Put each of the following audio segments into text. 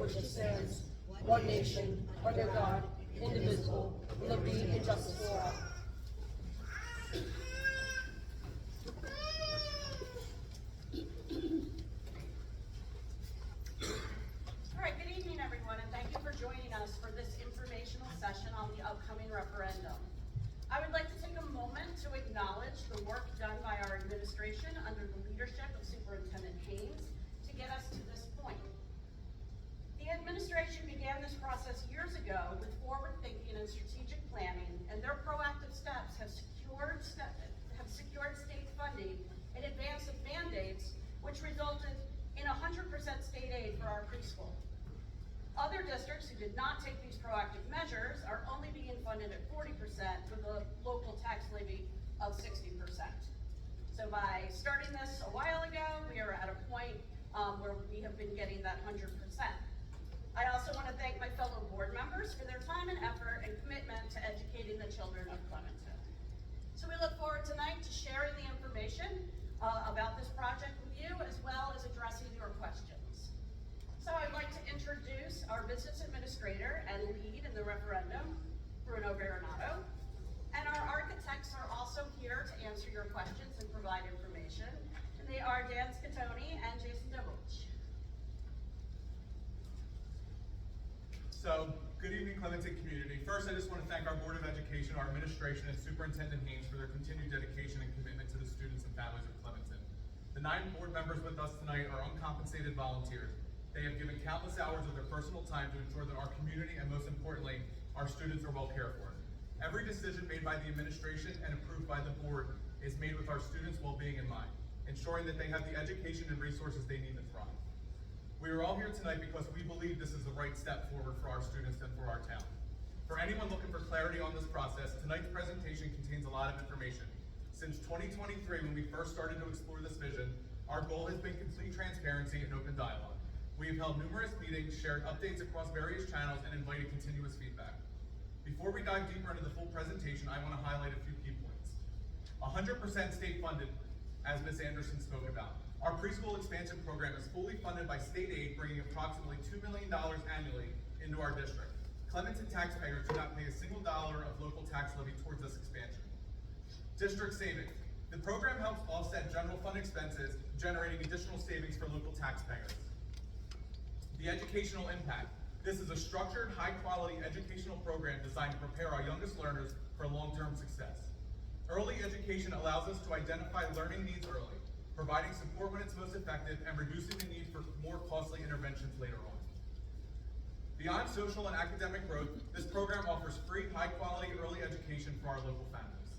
which it stands, one nation, under God, indivisible, with liberty and justice for all. All right, good evening, everyone, and thank you for joining us for this informational session on the upcoming referendum. I would like to take a moment to acknowledge the work done by our administration under the leadership of Superintendent Haynes to get us to this point. The administration began this process years ago with forward thinking and strategic planning, and their proactive steps have secured state funding in advance of mandates, which resulted in 100% state aid for our preschool. Other districts who did not take these proactive measures are only being funded at 40% with a local tax levy of 60%. So by starting this a while ago, we are at a point where we have been getting that 100%. I also want to thank my fellow board members for their time and effort and commitment to educating the children of Clementon. So we look forward tonight to sharing the information about this project with you, as well as addressing your questions. So I'd like to introduce our business administrator and lead in the referendum, Bruno Veronato. And our architects are also here to answer your questions and provide information. And they are Dan Scatoni and Jason Dobovic. So, good evening, Clementon community. First, I just want to thank our Board of Education, our administration, and Superintendent Haynes for their continued dedication and commitment to the students and families of Clementon. The 9 board members with us tonight are uncompensated volunteers. They have given countless hours of their personal time to ensure that our community, and most importantly, our students are well cared for. Every decision made by the administration and approved by the board is made with our students' well-being in mind, ensuring that they have the education and resources they need to thrive. We are all here tonight because we believe this is the right step forward for our students and for our town. For anyone looking for clarity on this process, tonight's presentation contains a lot of information. Since 2023, when we first started to explore this vision, our goal has been complete transparency and open dialogue. We have held numerous meetings, shared updates across various channels, and invited continuous feedback. Before we dive deeper into the full presentation, I want to highlight a few key points. 100% state funded, as Ms. Anderson spoke about. Our preschool expansion program is fully funded by state aid, bringing approximately $2 million annually into our district. Clementon taxpayers do not pay a single dollar of local tax levy towards this expansion. District savings. The program helps offset general fund expenses, generating additional savings for local taxpayers. The educational impact. This is a structured, high-quality educational program designed to prepare our youngest learners for long-term success. Early education allows us to identify learning needs early, providing support when it's most effective, and reducing the need for more costly interventions later on. Beyond social and academic growth, this program offers free, high-quality early education for our local families.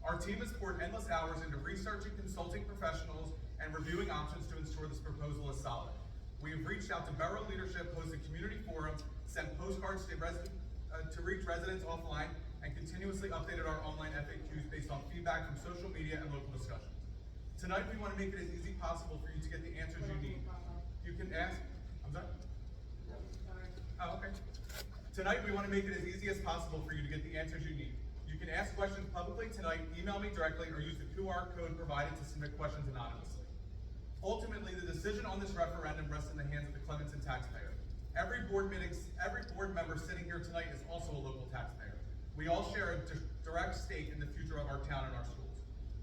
Our team has poured endless hours into researching, consulting professionals, and reviewing options to ensure this proposal is solid. We have reached out to borough leadership, hosted community forums, sent postcards to reach residents offline, and continuously updated our online FAQs based on feedback from social media and local discussions. Tonight, we want to make it as easy as possible for you to get the answers you need. You can ask, I'm sorry? Oh, okay. Tonight, we want to make it as easy as possible for you to get the answers you need. You can ask questions publicly tonight, email me directly, or use the QR code provided to submit questions anonymously. Ultimately, the decision on this referendum rests in the hands of the Clementon taxpayer. Every board member sitting here tonight is also a local taxpayer. We all share a direct stake in the future of our town and our schools.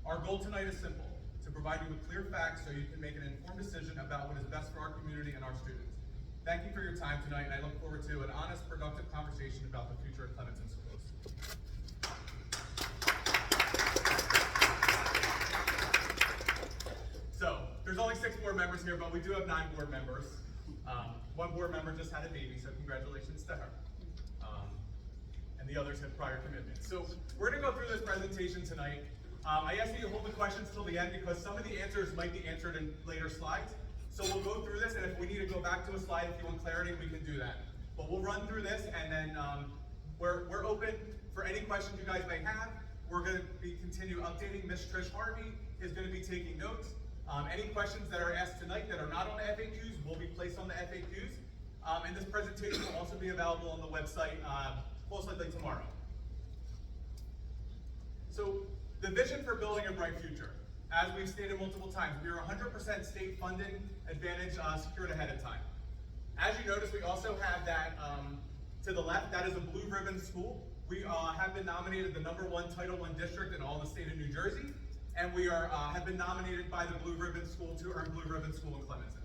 Our goal tonight is simple: to provide you with clear facts so you can make an informed decision about what is best for our community and our students. Thank you for your time tonight, and I look forward to an honest, productive conversation about the future of Clementon schools. So, there's only 6 board members here, but we do have 9 board members. 1 board member just had a baby, so congratulations to her. And the others had prior commitments. So, we're going to go through this presentation tonight. I asked you to hold the questions till the end because some of the answers might be answered in later slides. So we'll go through this, and if we need to go back to a slide if you want clarity, we can do that. But we'll run through this, and then we're open for any questions you guys may have. We're going to continue updating. Ms. Trish Harvey is going to be taking notes. Any questions that are asked tonight that are not on the FAQs will be placed on the FAQs. And this presentation will also be available on the website most likely tomorrow. So, the vision for building a bright future. As we've stated multiple times, we are 100% state funding advantage secured ahead of time. As you notice, we also have that to the left, that is a blue ribbon school. We have been nominated the #1 Title I district in all the state of New Jersey, and we have been nominated by the Blue Ribbon School to earn Blue Ribbon School in Clementon.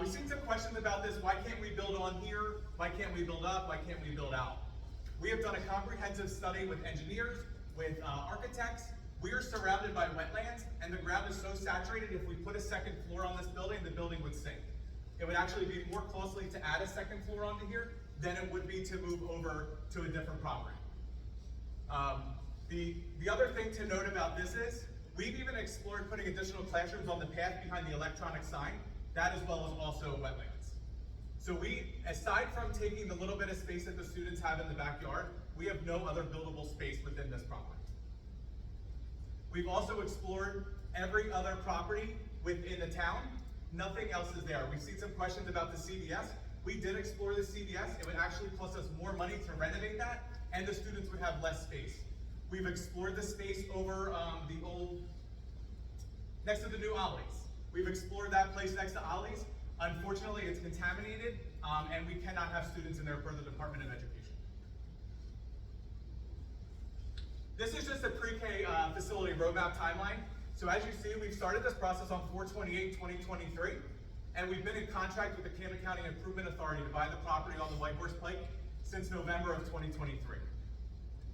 We've seen some questions about this. Why can't we build on here? Why can't we build up? Why can't we build out? We have done a comprehensive study with engineers, with architects. We are surrounded by wetlands, and the ground is so saturated, if we put a second floor on this building, the building would sink. It would actually be more costly to add a second floor onto here than it would be to move over to a different property. The other thing to note about this is, we've even explored putting additional classrooms on the path behind the electronic sign, that as well as also wetlands. So we, aside from taking the little bit of space that the students have in the backyard, we have no other buildable space within this property. We've also explored every other property within the town. Nothing else is there. We've seen some questions about the CVS. We did explore the CVS. It would actually cost us more money to renovate that, and the students would have less space. We've explored the space over the old, next to the new Ollie's. We've explored that place next to Ollie's. Unfortunately, it's contaminated, and we cannot have students in there per the Department of Education. This is just a pre-K facility roadmap timeline. So as you see, we've started this process on 4/28/2023, and we've been in contract with the Clementon County Improvement Authority to buy the property on the White Horse Pike since November of 2023.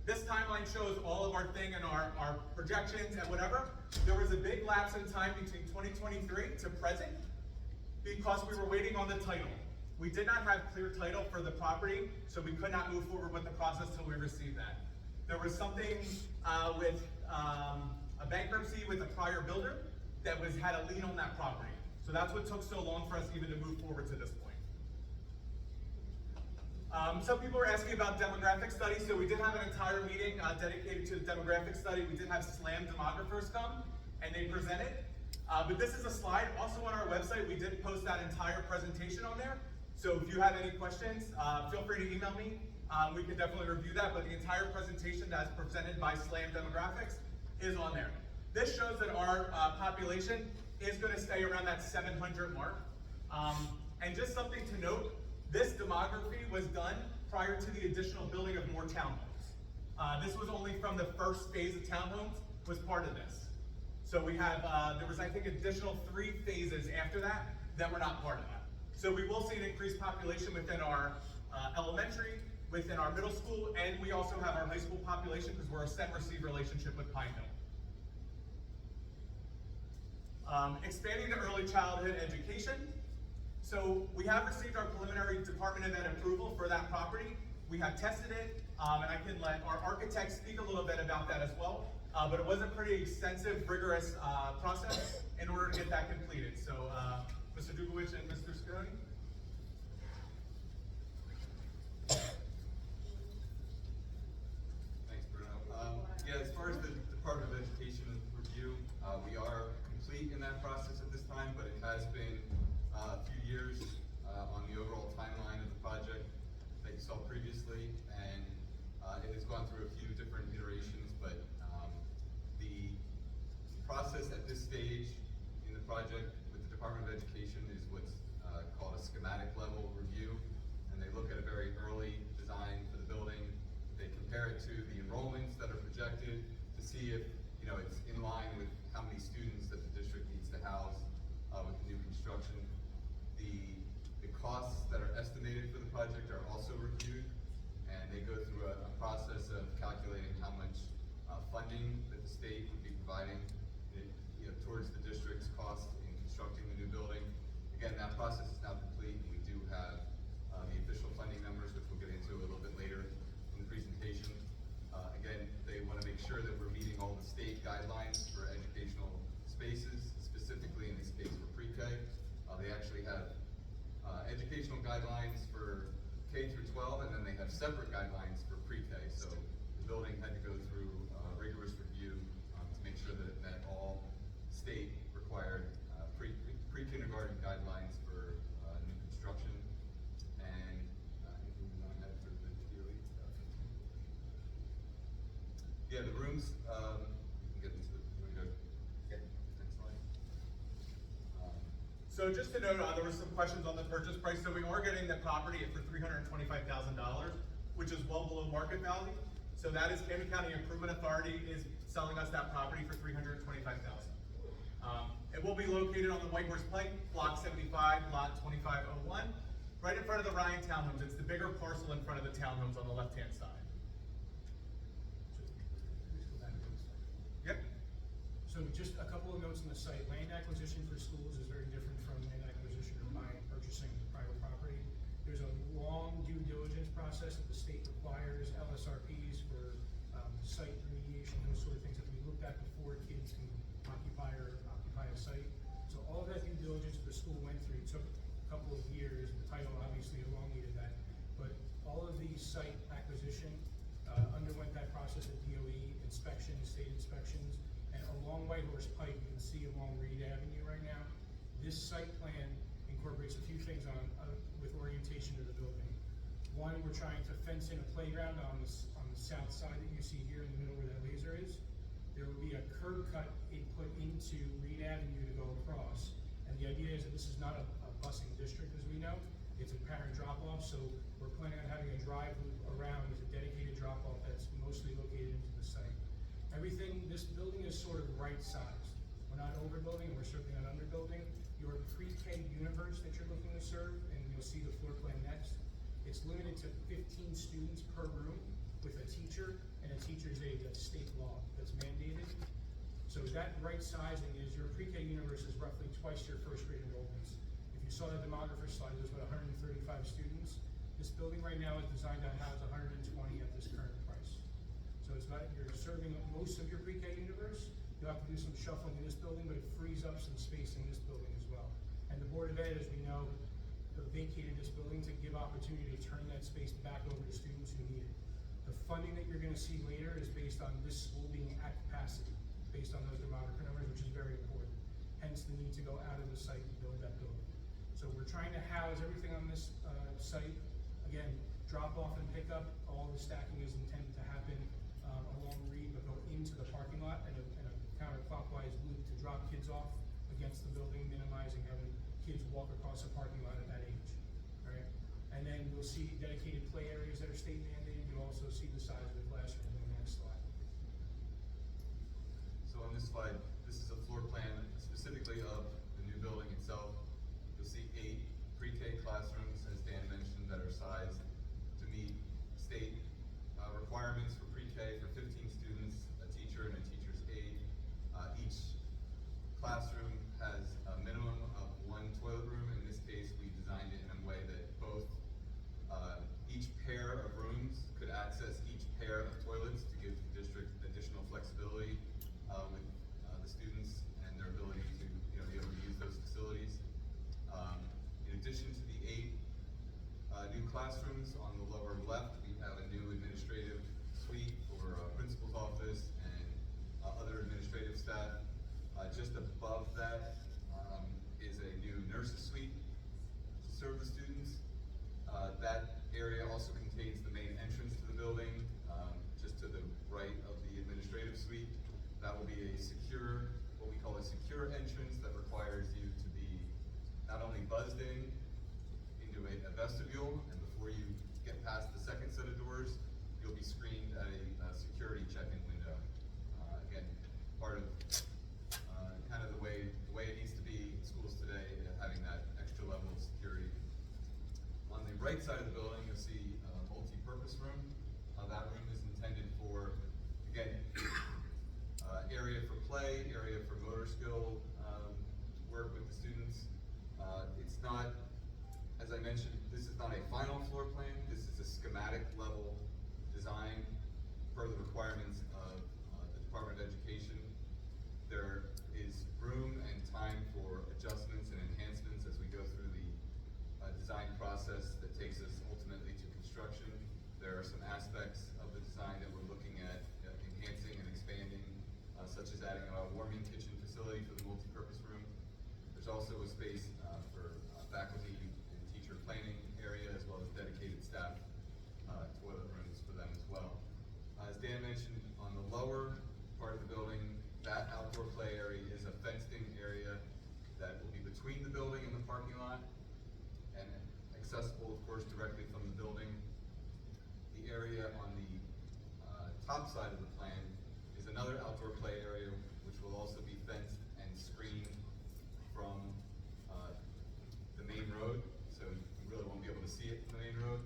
This timeline shows all of our thing and our projections and whatever. There was a big lapse in time between 2023 to present because we were waiting on the title. We did not have clear title for the property, so we could not move forward with the process till we received that. There was something with a bankruptcy with a prior builder that had a lien on that property. So that's what took so long for us even to move forward to this point. Some people are asking about demographic studies, so we did have an entire meeting dedicated to the demographic study. We did have SLAM demographers come, and they presented. But this is a slide. Also on our website, we did post that entire presentation on there. So if you have any questions, feel free to email me. We can definitely review that, but the entire presentation that's presented by SLAM Demographics is on there. This shows that our population is going to stay around that 700 mark. And just something to note, this demography was done prior to the additional building of more townhomes. This was only from the first phase of townhomes was part of this. So we have, there was I think additional 3 phases after that were not part of that. So we will see an increased population within our elementary, within our middle school, and we also have our high school population because we're a send-receive relationship with Pine Hill. Expanding the early childhood education. So we have received our preliminary Department of Ed approval for that property. We have tested it, and I can let our architects speak a little bit about that as well. But it was a pretty extensive, rigorous process in order to get that completed. So Mr. Dubowicz and Mr. Scaroni. Thanks, Bruno. Yeah, as far as the Department of Education review, we are complete in that process at this time, but it has been a few years on the overall timeline of the project that you saw previously, and it has gone through a few different iterations, but the process at this stage in the project with the Department of Education is what's called a schematic level review, and they look at a very early design for the building. They compare it to the enrollments that are projected to see if it's in line with how many students that the district needs to house with the new construction. The costs that are estimated for the project are also reviewed, and they go through a process of calculating how much funding that the state would be providing towards the district's cost in constructing the new building. Again, that process is now complete, and we do have the official funding numbers, which we'll get into a little bit later in the presentation. Again, they want to make sure that we're meeting all the state guidelines for educational spaces, specifically in this case for pre-K. They actually have educational guidelines for K through 12, and then they have separate guidelines for pre-K. So the building had to go through a rigorous review to make sure that it met all state required pre-kindergarten guidelines for new construction. And moving on ahead for the DOE stuff. Yeah, the rooms, we can get into the, you want to go? Okay, next slide. So So just to note, there was some questions on the purchase price. So we are getting the property for $325,000, which is well below market value. So that is Camden County Improvement Authority is selling us that property for $325,000. It will be located on the White Horse Pike, Block 75, Lot 2501, right in front of the Ryan Townhomes. It's the bigger parcel in front of the townhomes on the left-hand side. Yep. So just a couple of notes on the site. Land acquisition for schools is very different from land acquisition or buying, purchasing private property. There's a long due diligence process that the state requires, LSRPs for site remediation, those sort of things that we looked at before kids can occupy a site. So all of that due diligence that the school went through took a couple of years. The title obviously elongated that, but all of these site acquisition underwent that process at DOE, inspections, state inspections, and along White Horse Pike, you can see along Reed Avenue right now, this site plan incorporates a few things with orientation of the building. One, we're trying to fence in a playground on the south side that you see here in the middle where that laser is. There will be a curb cut put into Reed Avenue to go across. And the idea is that this is not a busing district, as we know. It's a parent drop-off, so we're planning on having a drive loop around with a dedicated drop-off that's mostly located into the site. Everything, this building is sort of right-sized. We're not overbuilding, and we're certainly not underbuilding. Your pre-K universe that you're looking to serve, and you'll see the floor plan next, it's limited to 15 students per room with a teacher and a teacher's aide. That's state law, that's mandated. So that right sizing is your pre-K universe is roughly twice your first grade enrollments. If you saw the demographer slide, there's about 135 students. This building right now is designed to house 120 at this current price. So it's about, you're serving most of your pre-K universe. You'll have to do some shuffling in this building, but it frees up some space in this building as well. And the Board of Ed, as we know, vacated this building to give opportunity to turn that space back over to students who need it. The funding that you're going to see later is based on this school being at capacity, based on those demographer numbers, which is very important. Hence the need to go out of the site and build that building. So we're trying to house everything on this site. Again, drop off and pick up. All the stacking is intended to happen along Reed, but go into the parking lot and a counterclockwise loop to drop kids off against the building, minimizing having kids walk across a parking lot at that age. All right? And then you'll see dedicated play areas that are state mandated. You'll also see the size of the classroom on the next slide. So on this slide, this is a floor plan specifically of the new building itself. You'll see 8 pre-K classrooms, as Dan mentioned, that are sized to meet state requirements for pre-K for 15 students, a teacher and a teacher's aide. Each classroom has a minimum of 1 toilet room. In this case, we designed it in a way that both each pair of rooms could access each pair of toilets to give the district additional flexibility with the students and their ability to be able to use those facilities. In addition to the 8 new classrooms on the lower left, we have a new administrative suite for principal's office and other administrative staff. Just above that is a new nurse's suite to serve the students. That area also contains the main entrance to the building, just to the right of the administrative suite. That will be a secure, what we call a secure entrance that requires you to be not only buzzed into a vestibule, and before you get past the second set of doors, you'll be screened at a security check-in window. Again, part of kind of the way it needs to be in schools today, having that extra level of security. On the right side of the building, you'll see a multi-purpose room. That room is intended for, again, area for play, area for motor skill work with the students. It's not, as I mentioned, this is not a final floor plan. This is a schematic level design per the requirements of the Department of Education. There is room and time for adjustments and enhancements as we go through the design process that takes us ultimately to construction. There are some aspects of the design that we're looking at enhancing and expanding, such as adding a warming kitchen facility for the multi-purpose room. There's also a space for faculty and teacher planning area, as well as dedicated staff toilet rooms for them as well. course, directly from the building. The area on the top side of the plan is another outdoor play area, which will also be fenced and screened from the main road, so you really won't be able to see it from the main road.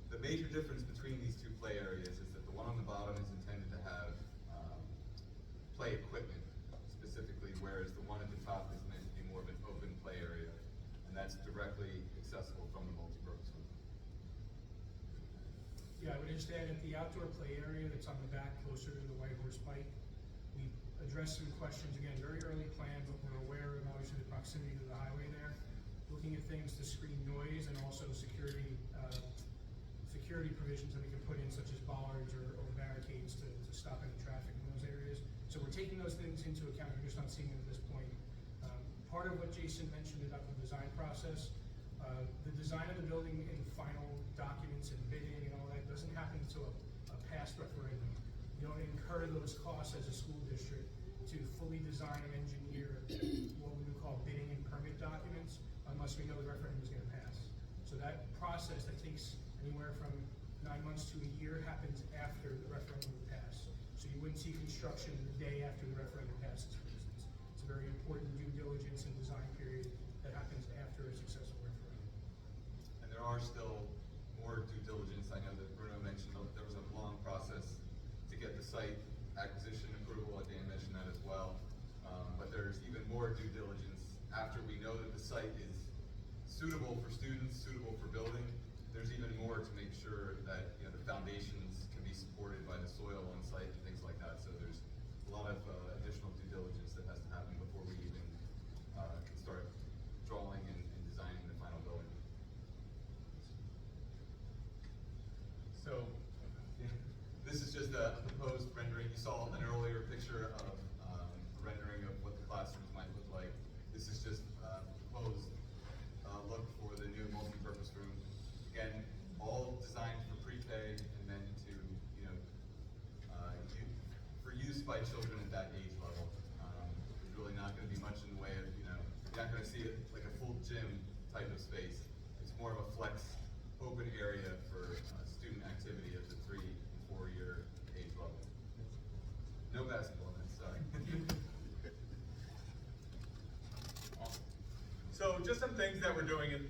The major difference between these two play areas is that the one on the bottom is intended to have play equipment specifically, whereas the one at the top is meant to be more of an open play area, and that's directly accessible from the multipurpose room. Yeah, I would just add at the outdoor play area that's on the back closer to the White Horse Pike, we addressed some questions, again, very early plan, but we're aware of obviously the proximity to the highway there. Looking at things to screen noise and also security provisions that we can put in, such as bollards or barricades to stop any traffic in those areas. So we're taking those things into account, we're just not seeing them at this point. Part of what Jason mentioned about the design process, the design of the building in final documents and bidding and all that doesn't happen until a past referendum. You don't incur those costs as a school district to fully design and engineer what we would call bidding and permit documents unless we know the referendum is going to pass. So that process that takes anywhere from 9 months to a year happens after the referendum would pass. So you wouldn't see construction the day after the referendum passes, for instance. It's a very important due diligence and design period that happens after a successful referendum. And there are still more due diligence. I know that Bruno mentioned there was a long process to get the site acquisition approval. Dan mentioned that as well. But there's even more due diligence after we know that the site is suitable for students, suitable for building. There's even more to make sure that the foundations can be supported by the soil on site and things like that. So there's a lot of additional due diligence that has to happen before we even can start drawing and designing the final building. So, this is just a proposed rendering. You saw an earlier picture of a rendering of what the classrooms might look like. This is just a proposed look for the new multi-purpose room. Again, all designed for pre-K and then to, for use by children at that age level. There's really not going to be much in the way of, you're not going to see it like a full gym type of space. It's more of a flex, open area for student activity at the 3 and 4 year age level. No basketball, sorry. So just some things that we're doing in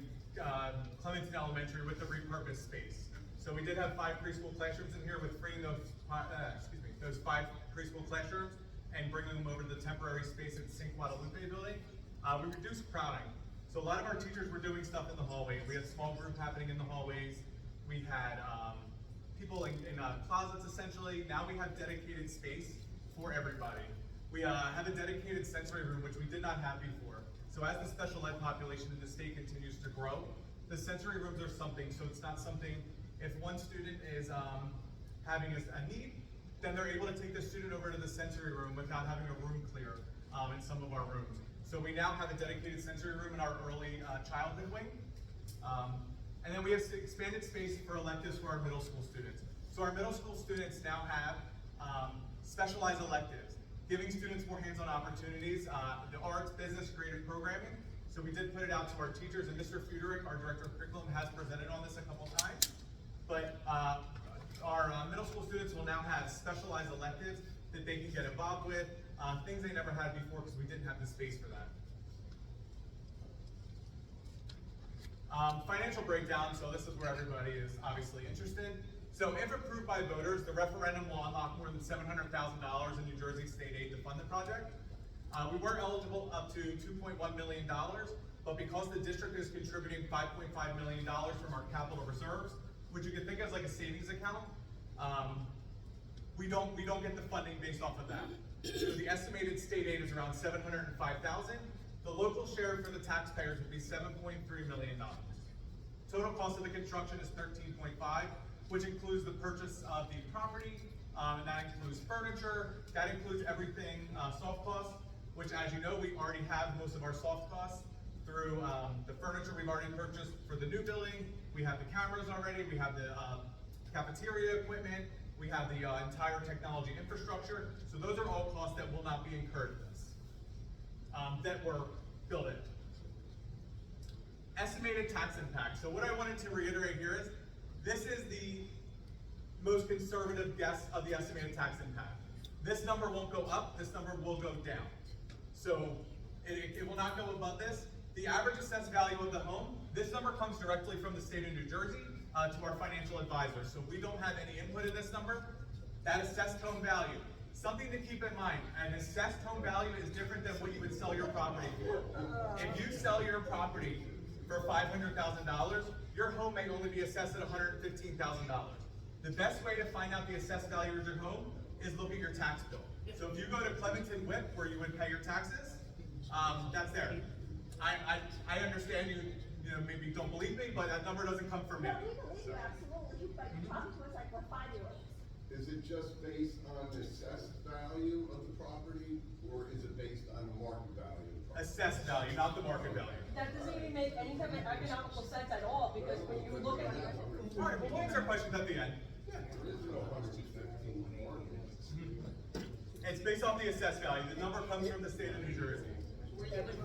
Clementon Elementary with the repurposed space. So we did have 5 preschool classrooms in here with freeing those 5 preschool classrooms and bringing them over to the temporary space at the St. Guadalupe building. We reduced crowding. So a lot of our teachers were doing stuff in the hallway. We had a small group happening in the hallways. We had people in closets essentially. Now we have dedicated space for everybody. We have a dedicated sensory room, which we did not have before. So as the special ed population in the state continues to grow, the sensory rooms are something, so it's not something, if one student is having a need, then they're able to take the student over to the sensory room without having a room clear in some of our rooms. So we now have a dedicated sensory room in our early childhood wing. And then we have expanded space for electives for our middle school students. So our middle school students now have specialized electives, giving students more hands-on opportunities, the arts, business, creative programming. So we did put it out to our teachers, and Mr. Fuderick, our director of curriculum, has presented on this a couple times. But our middle school students will now have specialized electives that they can get involved with, things they never had before because we didn't have the space for that. Financial breakdown, so this is where everybody is obviously interested. So if approved by voters, the referendum will unlock more than $700,000 in New Jersey state aid to fund the project. We were eligible up to $2.1 million, but because the district is contributing $5.5 million from our capital reserves, which you can think of as like a savings account, we don't get the funding based off of that. So the estimated state aid is around $705,000. The local share for the taxpayers would be $7.3 million. Total cost of the construction is $13.5 million, which includes the purchase of the property, and that includes furniture, that includes everything soft costs, which, as you know, we already have most of our soft costs through the furniture we've already purchased for the new building. We have the cameras already, we have the cafeteria equipment, we have the entire technology infrastructure. So those are all costs that will not be incurred in this, that were built in. estimated tax impact. So what I wanted to reiterate here is, this is the most conservative guess of the estimated tax impact. This number won't go up, this number will go down. So it will not go above this. The average assessed value of the home, this number comes directly from the state of New Jersey to our financial advisor. So we don't have any input in this number. That assessed home value, something to keep in mind, an assessed home value is different than what you would sell your property for. If you sell your property for $500,000, your home may only be assessed at $115,000. The best way to find out the assessed value of your home is look at your tax bill. So if you go to Clementon WIP, where you would pay your taxes, that's there. I understand you maybe don't believe me, but that number doesn't come from me. No, we believe you, absolutely, but you're talking to us like we're 5-year-olds. Is it just based on the assessed value of the property, or is it based on the market value of the property? Assessed value, not the market value. That doesn't even make any type of economical sense at all, because when you look at the. All right, well, we'll answer questions at the end. There is no 115 market. It's based off the assessed value. The number comes from the state of New Jersey.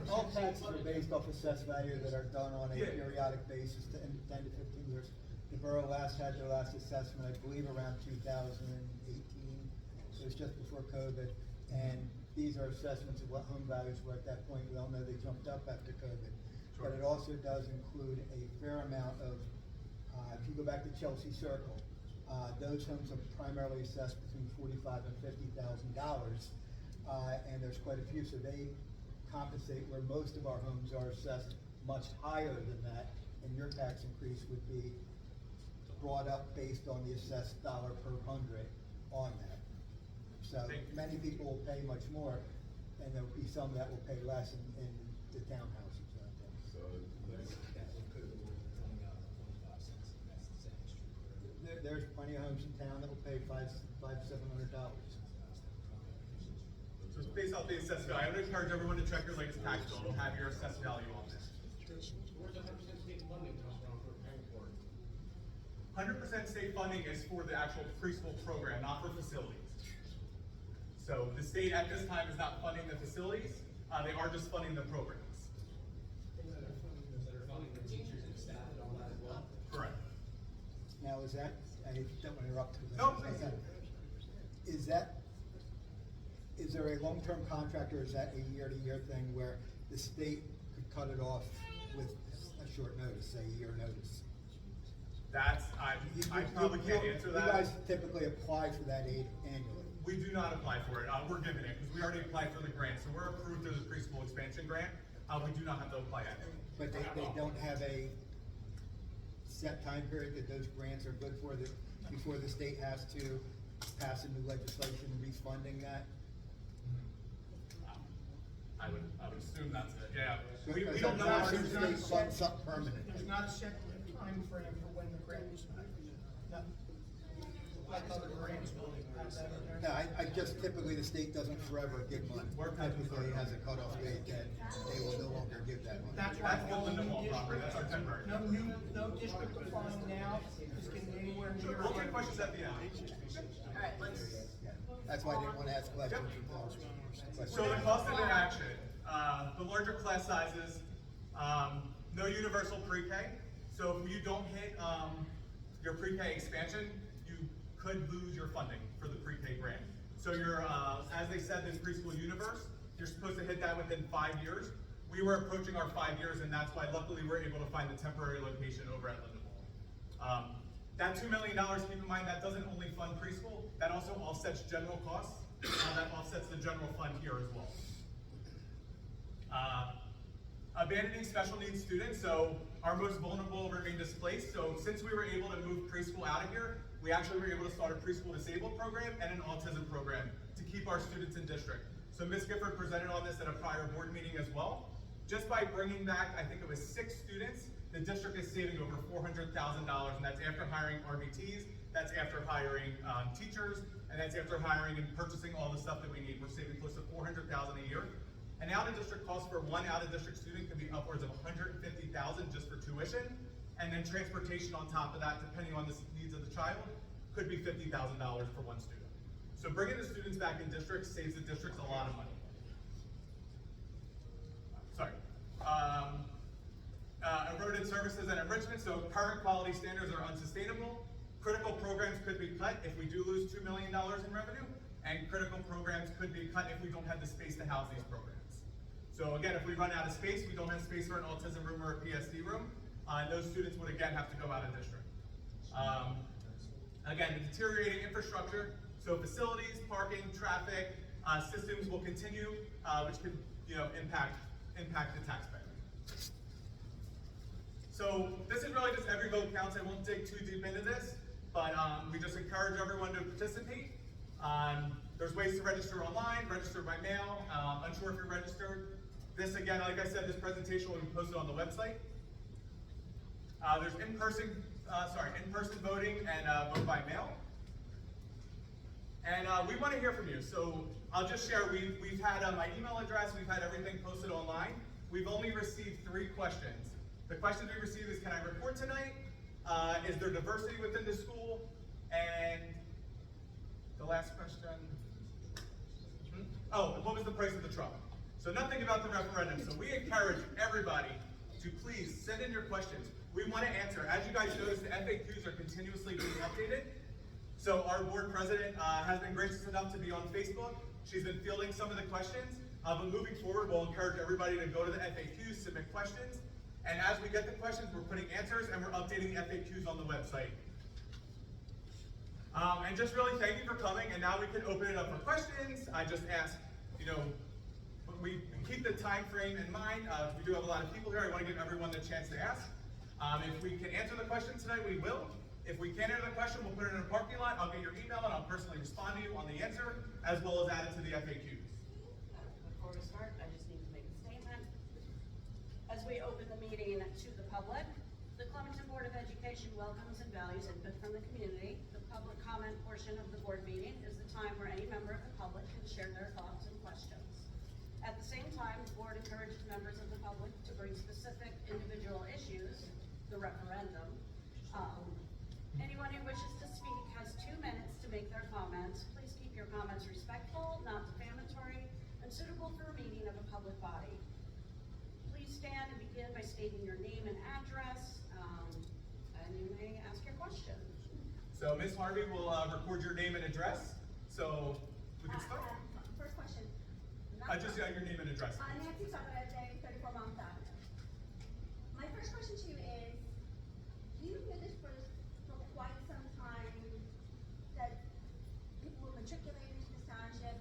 All taxes are based off assessed value that are done on a Yeah. periodic basis to 10 to 15 years. The borough last had their last assessment, I believe, around 2018. It was just before COVID. And these are assessments of what home values were at that point. We all know they jumped up after COVID. But it also does include a fair amount of, if you go back to Chelsea Circle, those homes are primarily assessed between $45,000 and $50,000. And there's quite a few, so they compensate where most of our homes are assessed much higher than that, and your tax increase would be brought up based on the assessed dollar per hundred on that. So many people will pay much more, and there'll be some that will pay less in the townhouses. So There's plenty of homes in town that will pay $500 to $700. So it's based off the assessed value. I would encourage everyone to check your latest tax bill. It'll have your assessed value on this. Where's the 100% state funding come from for paying for it? 100% state funding is for the actual preschool program, not for facilities. So the state at this time is not funding the facilities. They are just funding the programs. Things that are funding the teachers and staff and all that as well. Correct. Now, is that, I don't want to interrupt. No, please. Is there a long-term contract, or is that a year-to-year thing where the state could cut it off with a short notice, say a year notice? That's, I probably can't answer that. You guys typically apply for that aid annually. We do not apply for it. We're given it because we already applied for the grant. So we're approved through the preschool expansion grant. We do not have to apply annually. But they don't have a set time period that those grants are good for, that before the state has to pass a new legislation refunding that? I would assume that's it, yeah. We Because don't know. I'm sure our- the state funds something permanent. There's not a set time frame for when the grant is back. No. Like other grants, will have that in No, there. I just typically, the state doesn't forever give money. Typically has a cutoff date that they will no longer give that money. That's why That's the Linda Mall property, that's our temporary. no district applying now is getting anywhere near. We'll take questions at the end. All right, let's. Yeah. That's why I didn't want to ask questions. So the cost of inaction, the larger class sizes, no universal pre-K. So if you don't hit your pre-K expansion, you could lose your funding for the pre-K grant. So you're, as they said, this preschool universe, you're supposed to hit that within 5 years. We were approaching our 5 years, and that's why luckily we're able to find the temporary location over at Linda Mall. That $2 million, keep in mind, that doesn't only fund preschool, that also offsets general costs. That offsets the general fund here as well. Abandoning special needs students, so our most vulnerable remain displaced. So since we were able to move preschool out of here, we actually were able to start a preschool disabled program and an autism program to keep our students in district. So Ms. Gifford presented on this at a prior board meeting as well. Just by bringing back, I think it was 6 students, the district is saving over $400,000, and that's after hiring RBTs, that's after hiring teachers, and that's after hiring and purchasing all the stuff that we need. We're saving close to $400,000 a year. An out-of-district cost for one out-of-district student could be upwards of $150,000 just for tuition, and then transportation on top of that, depending on the needs of the child, could be $50,000 for one student. So bringing the students back in districts saves the districts a lot of money. Sorry. Eroded services and enrichment, so current quality standards are unsustainable. Critical programs could be cut if we do lose $2 million in revenue, and critical programs could be cut if we don't have the space to house these programs. So again, if we run out of space, we don't have space for an autism room or a PSD room, and those students would again have to go out of district. Again, the deteriorating infrastructure, so facilities, parking, traffic, systems will continue, which could impact the taxpayer. So this is really just every vote counts. I won't dig too deep into this, but we just encourage everyone to participate. There's ways to register online, register by mail. Unsure if you're registered. This again, like I said, this presentation will be posted on the website. There's in-person voting and vote by mail. And we want to hear from you. So I'll just share, we've had my email address, we've had everything posted online. We've only received 3 questions. The questions we received is, can I report tonight? Is there diversity within the school? And the last question, oh, what was the price of the truck? So nothing about the referendum. So we encourage everybody to please send in your questions. We want to answer. As you guys notice, the FAQs are continuously being updated. So our board president has been gracious enough to be on Facebook. She's been fielding some of the questions. But moving forward, we'll encourage everybody to go to the FAQs, submit questions. And as we get the questions, we're putting answers and we're updating the FAQs on the website. And just really thank you for coming. And now we can open it up for questions. I just ask, we keep the time frame in mind. We do have a lot of people here. I want to give everyone the chance to ask. If we can answer the question tonight, we will. If we can't answer the question, we'll put it in a parking lot. I'll get your email and I'll personally respond to you on the answer, as well as add it to the FAQs. Before we start, I just need to make a statement. As we open the meeting to the public, the Clementon Board of Education welcomes and values input from the community. The public comment portion of the board meeting is the time where any member of the public can share their thoughts and questions. At the same time, the board encourages members of the public to bring specific individual issues, the referendum. Anyone who wishes to speak has 2 minutes to make their comments. Please keep your comments respectful, not defamatory, and suitable for a meeting of a public body. Please stand and begin by stating your name and address, and you may ask your question. So Ms. Harvey will record your name and address. So we can start. First question. Just your name and address. Nancy Suarez, 34 Mount Avenue. My first question to you is, you knew this for quite some time, that people were matriculating to this township,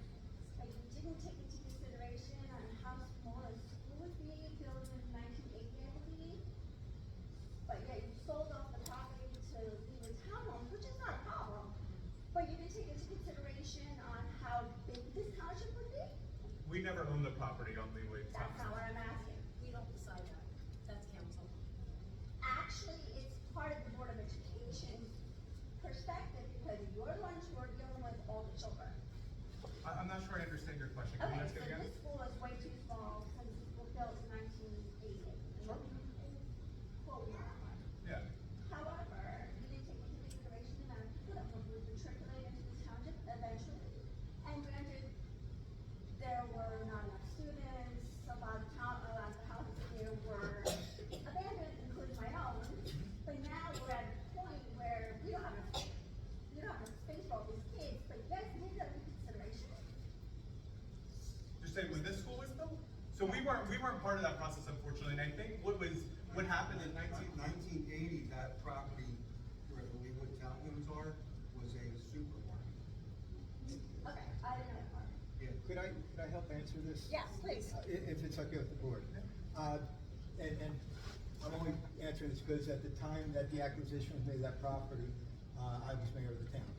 but you didn't take into consideration on how small a school would be built in 1980, I believe. But yet you sold off the property to Leeward Townhomes, which is not a problem. But you didn't take into consideration on how big this township would be? We never owned the property on Leeway. That's not what I'm asking. We don't decide that. That's council. Actually, it's part of the Board of Education's perspective, because you're the ones who are dealing with all the children. I'm not sure I understand your question. Can you Okay, ask so it again? this school is way too small, since it was built in 1980. Sure. Well, Yeah. however, you didn't take into consideration the amount of people that would matriculate into this township eventually. And granted, there were not enough students, a lot of the houses here were abandoned, including my own. But now we're at a point where we don't have enough space for all these kids, but you guys did that into consideration. You're saying when this school was built? So we weren't part of that process, unfortunately. And I think what happened in 1980, that property where the Leeward Townhomes are was a supermarket. Okay, I didn't know that part. Yeah. Could I help answer this? Yes, please. If it's okay with the board. And I'm only answering this because at the time that the acquisition was made of that property, I was mayor of the town.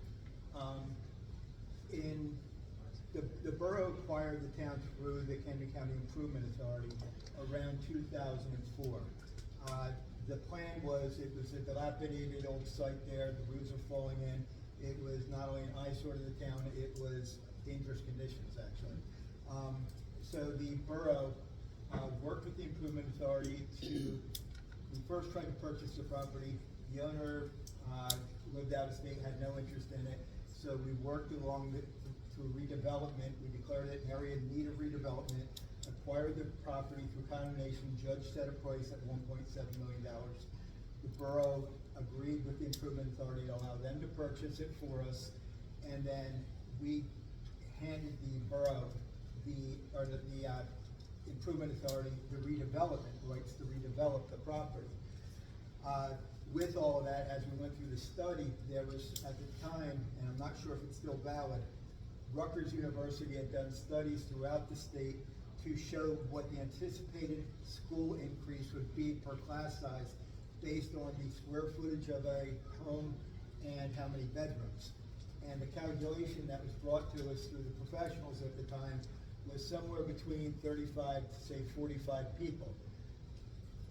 The borough acquired the town through the Camden County Improvement Authority around 2004. The plan was, it was a dilapidated old site there, the roofs are falling in. It was not only an eyesore to the town, it was dangerous conditions, actually. So the borough worked with the Improvement Authority we first tried to purchase the property. The owner lived out of state, had no interest in it. So we worked along through redevelopment. We declared it an area in need of redevelopment. acquired the property through condemnation, judge set a price at $1.7 million. The borough agreed with the improvement authority to allow them to purchase it for us, and then we handed the borough the improvement authority the redevelopment rights to redevelop the property. With all of that, as we went through the study, there was, at the time, and I'm not sure if it's still valid, Rutgers University had done studies throughout the state to show what the anticipated school increase would be per class size based on the square footage of a home and how many bedrooms. And the calculation that was brought to us through the professionals at the time was somewhere between 35 to say 45 people.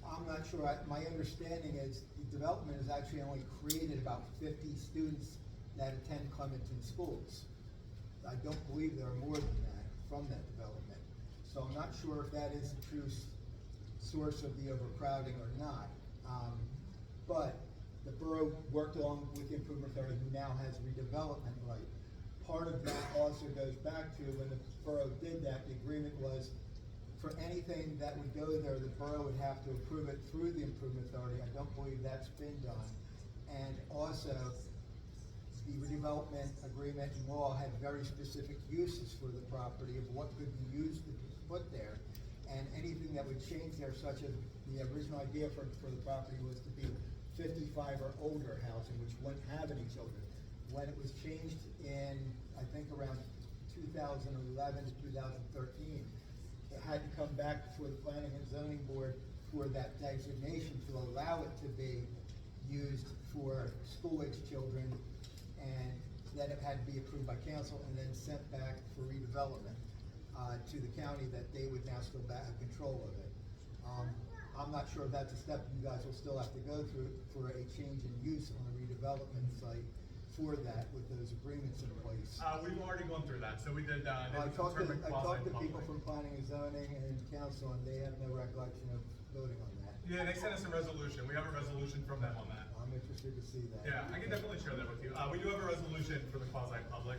I'm not sure, my understanding is the development has actually only created about 50 students that attend Clementon schools. I don't believe there are more than that from that development. So I'm not sure if that is the true source of the overcrowding or not. But the borough worked along with the improvement authority, who now has redevelopment right. Part of that also goes back to when the borough did that, the agreement was for anything that would go there, the borough would have to approve it through the improvement authority. I don't believe that's been done. And also, the redevelopment agreement and law had very specific uses for the property of what could be used to be put there. And anything that would change there, such as the original idea for the property was to be 55 or older housing, which wouldn't have any children. When it was changed in, I think around 2011 to 2013, it had to come back before the Planning and Zoning Board for that designation to allow it to be used for school-age children, and then it had to be approved by council and then sent back for redevelopment to the county that they would now still have control of it. I'm not sure if that's a step you guys will still have to go through for a change in use on a redevelopment site for that with those agreements in place. We've already gone through that, so we did, I talked to people from planning and zoning and council, and they have no recollection of voting on that. Yeah, they sent us a resolution. We have a resolution from them on that. I'm interested to see that. Yeah, I can definitely share that with you. We do have a resolution for the quasi-public.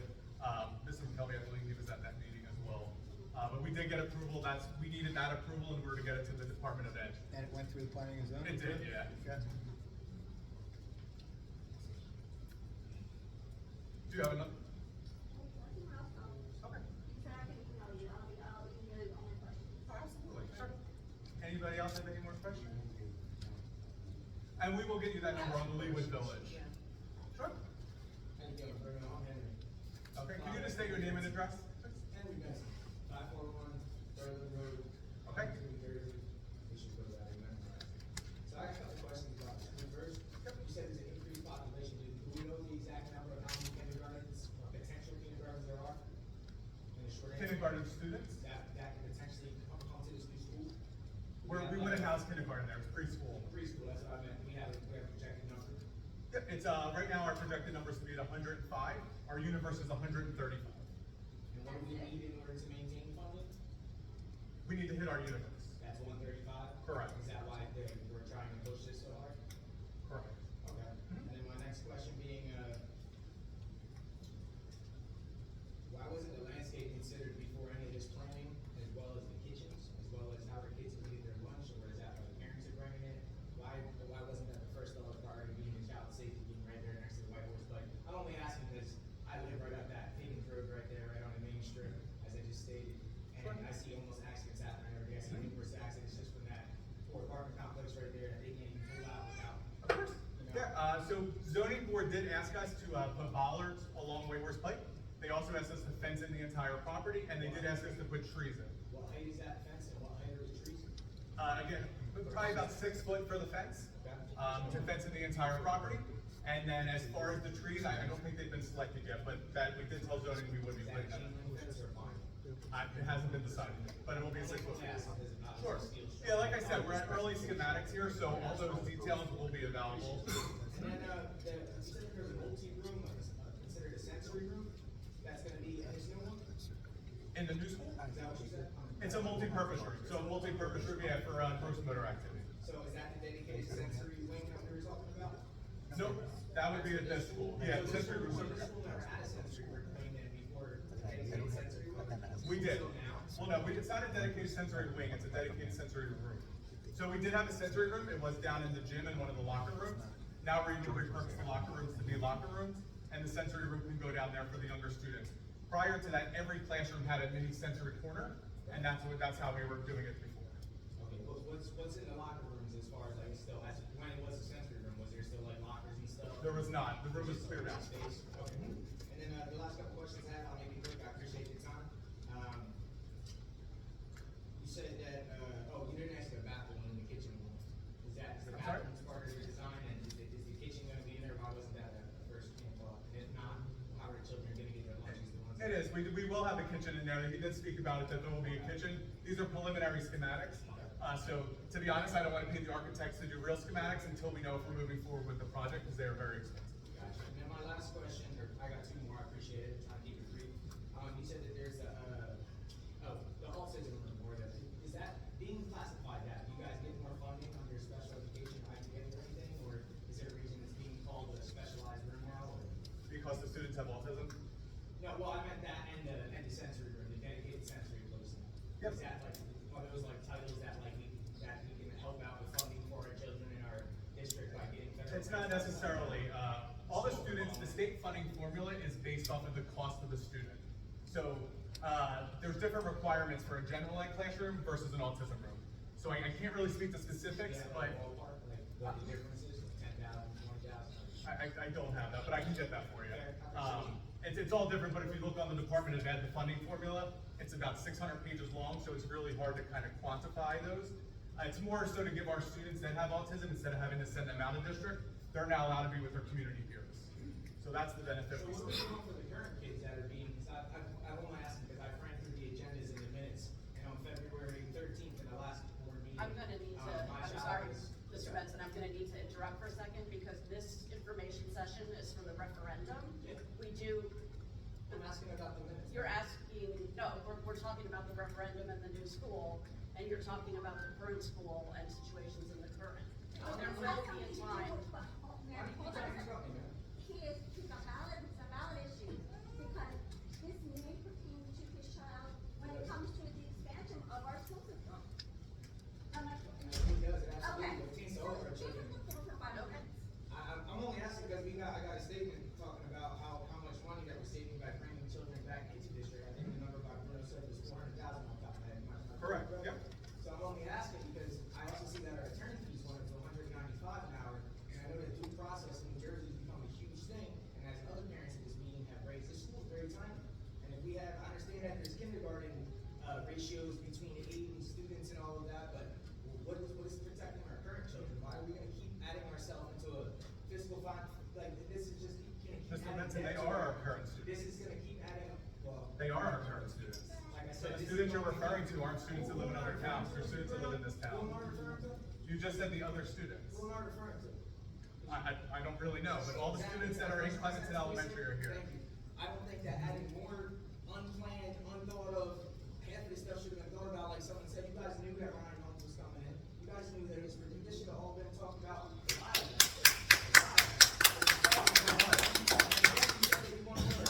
Mr. McKelvey, I believe he was at that meeting as well. But we did get approval. We needed that approval in order to get it to the Department of Ed. And it went through the planning and zoning? It did, yeah. Okay. Do you have enough? Okay. You said I can email you, I'll email you all my questions. Absolutely, sure. Anybody else have any more questions? And we will get you that number on the Leewood Village. Sure. Thank you, I'm Henry. Okay, can you just state your name and address? Henry Benson, 541 Berlin Road. Okay. New Jersey. We should go that way. So I have a couple questions about the school first. You said there's an increased population. Do we know the exact number of how many kindergartens, or potential kindergartens there are? In the short answer? Kindergarten students? That can potentially come to this new school? We wouldn't house kindergarten there, it's preschool. Preschool, that's what I meant. We have a projected number. Yep, it's, right now our projected number is to be at 105. Our universe is 135. And what do we need in order to maintain funding? We need to hit our universe. That's 135? Correct. Is that why we're trying to push this so hard? Correct. Okay. And then my next question being, why wasn't the landscape considered before any of this planning, as well as the kitchens, as well as how the kids would get their lunch, or is that how the parents are bringing it? Why wasn't that the first level of priority, being the child safety, being right there next to the White Horse Pike? I'm only asking because I live right up that Higgins Road right there, right on the main strip, as I just stated. And I see almost accidents happening every day. I see numerous accidents just from that poor apartment complex right there that they can't even pull out without. Of course. Yeah, so zoning board did ask us to put bollards along White Horse Pike. They also asked us to fence in the entire property, and they did ask us to put trees in. What height is that fence and what height are the trees? Again, probably about 6 foot for the fence, to fence in the entire property. And then as far as the trees, I don't think they've been selected yet, but that we did tell zoning we would be Is that putting chain them. link fence or fine? It hasn't been decided yet, but it will be a 6 foot fence. Is it not? Sure. Yeah, like I said, we're at early schematics here, so all those details will be available. And then, you said there's a multi-room, considered a sensory room, that's gonna be in this new one? Is In the new school, that what you said? it's a multi-purpose room. So a multi-purpose room, yeah, for gross motor activity. So is that the dedicated sensory wing that we were talking about? Nope, that would be at this school. Yeah, So sensory room. this school never had a sensory wing then before the dedicated sensory wing? We did. So now? Well, no, it's not a dedicated sensory wing, it's a dedicated sensory room. So we did have a sensory room, it was down in the gym in one of the locker rooms. Now we're going to repurpose the locker rooms to be locker rooms, and the sensory room can go down there for the younger students. Prior to that, every classroom had a mini sensory corner, and that's how we were doing it before. Okay, what's in the locker rooms as far as like still, as when it was a sensory room, was there still like lockers and stuff? There was not, the room was cleared out. Space? Okay. And then, the last couple questions I have, I'll make it quick, I appreciate your time. You said that, you didn't ask the bathroom in the kitchen room. Is the I'm sorry? bathroom part of your design, and is the kitchen gonna be in there? Why wasn't that a first thought? And if not, how are the children gonna get their lunches? The ones It is, we will have a kitchen in there, he did speak about it, that there will be a kitchen. These are preliminary schematics. So to be honest, I don't want to pay the architects to do real schematics until we know if we're moving forward with the project, because they are very expensive. Gotcha. And then my last question, or I got two more, I appreciate it, trying to keep it brief. You said that there's the autism room, or is that being classified that? You guys get more funding under special education IDA or anything, or is there a reason it's being called a specialized room now, or? Because the students have autism? No, well, I meant that and the sensory room, the dedicated sensory placement. Yep. Is that like, are those like titles that we can help out with funding for our children in our district by getting federal? It's not necessarily, all the students, the state funding formula is based off of the cost of the student. So, there's different requirements for a general ed classroom versus an autism room. So I can't really speak to specifics, Yeah, but like ballpark, like what the difference is, 10,000, 20,000? I don't have that, but I can get that for you. It's all different, but if you look on the Department of Ed, the funding formula, it's about 600 pages long, so it's really hard to kind of quantify those. It's more so to give our students that have autism, instead of having to send them out of district, they're now allowed to be with their community peers. So that's the benefit we So see. what's going on for the current kids that are being, I only ask because I ran through the agendas in the minutes, and on February 13th in the last board meeting. I'm gonna need to, my I'm child sorry, is- Mr. Benson, I'm gonna need to interrupt for a second, because this information session is for the referendum. Yeah. We do, I'm asking about the minutes. you're asking, no, we're talking about the referendum and the new school, and you're talking about the current school and situations in the current. There will be a time. Hold on. It's a valid issue, because this may pertain to his child when it comes to the expansion of our school system. It does, it absolutely Okay. pertains to all of our children. Okay. I'm only asking because I got a statement talking about how much money that we're saving by bringing children back into district. I think the number by Bruno said was 400,000 on top of that. Am I Correct, yep. So I'm only asking because I also see that our attorney fees went up to 195 an hour, and I know that due process in New Jersey has become a huge thing, and as other parents in this meeting have raised, this school is very tiny. And if we have, I understand that there's kindergarten ratios between aiding students and all of that, but what is protecting our current children? Why are we gonna keep adding ourselves into a fiscal fine, like, this is just gonna keep Mr. adding Benson, debt they to are our- our current students. This is gonna keep adding up, well, They are our current students. like I So said. the this is students you're only- referring to aren't students that live in other towns, they're students that live in this Who am I town. referring to? You just said the other students. Who am I referring to? I don't really know, but all the students that are in Clementon Elementary are here. Thank you. I don't think that adding more unplanned, unthought of, half of this stuff should have been thought about, like someone said, you guys knew that Ryan Holmes was coming in. You guys knew that this should have all been talked about.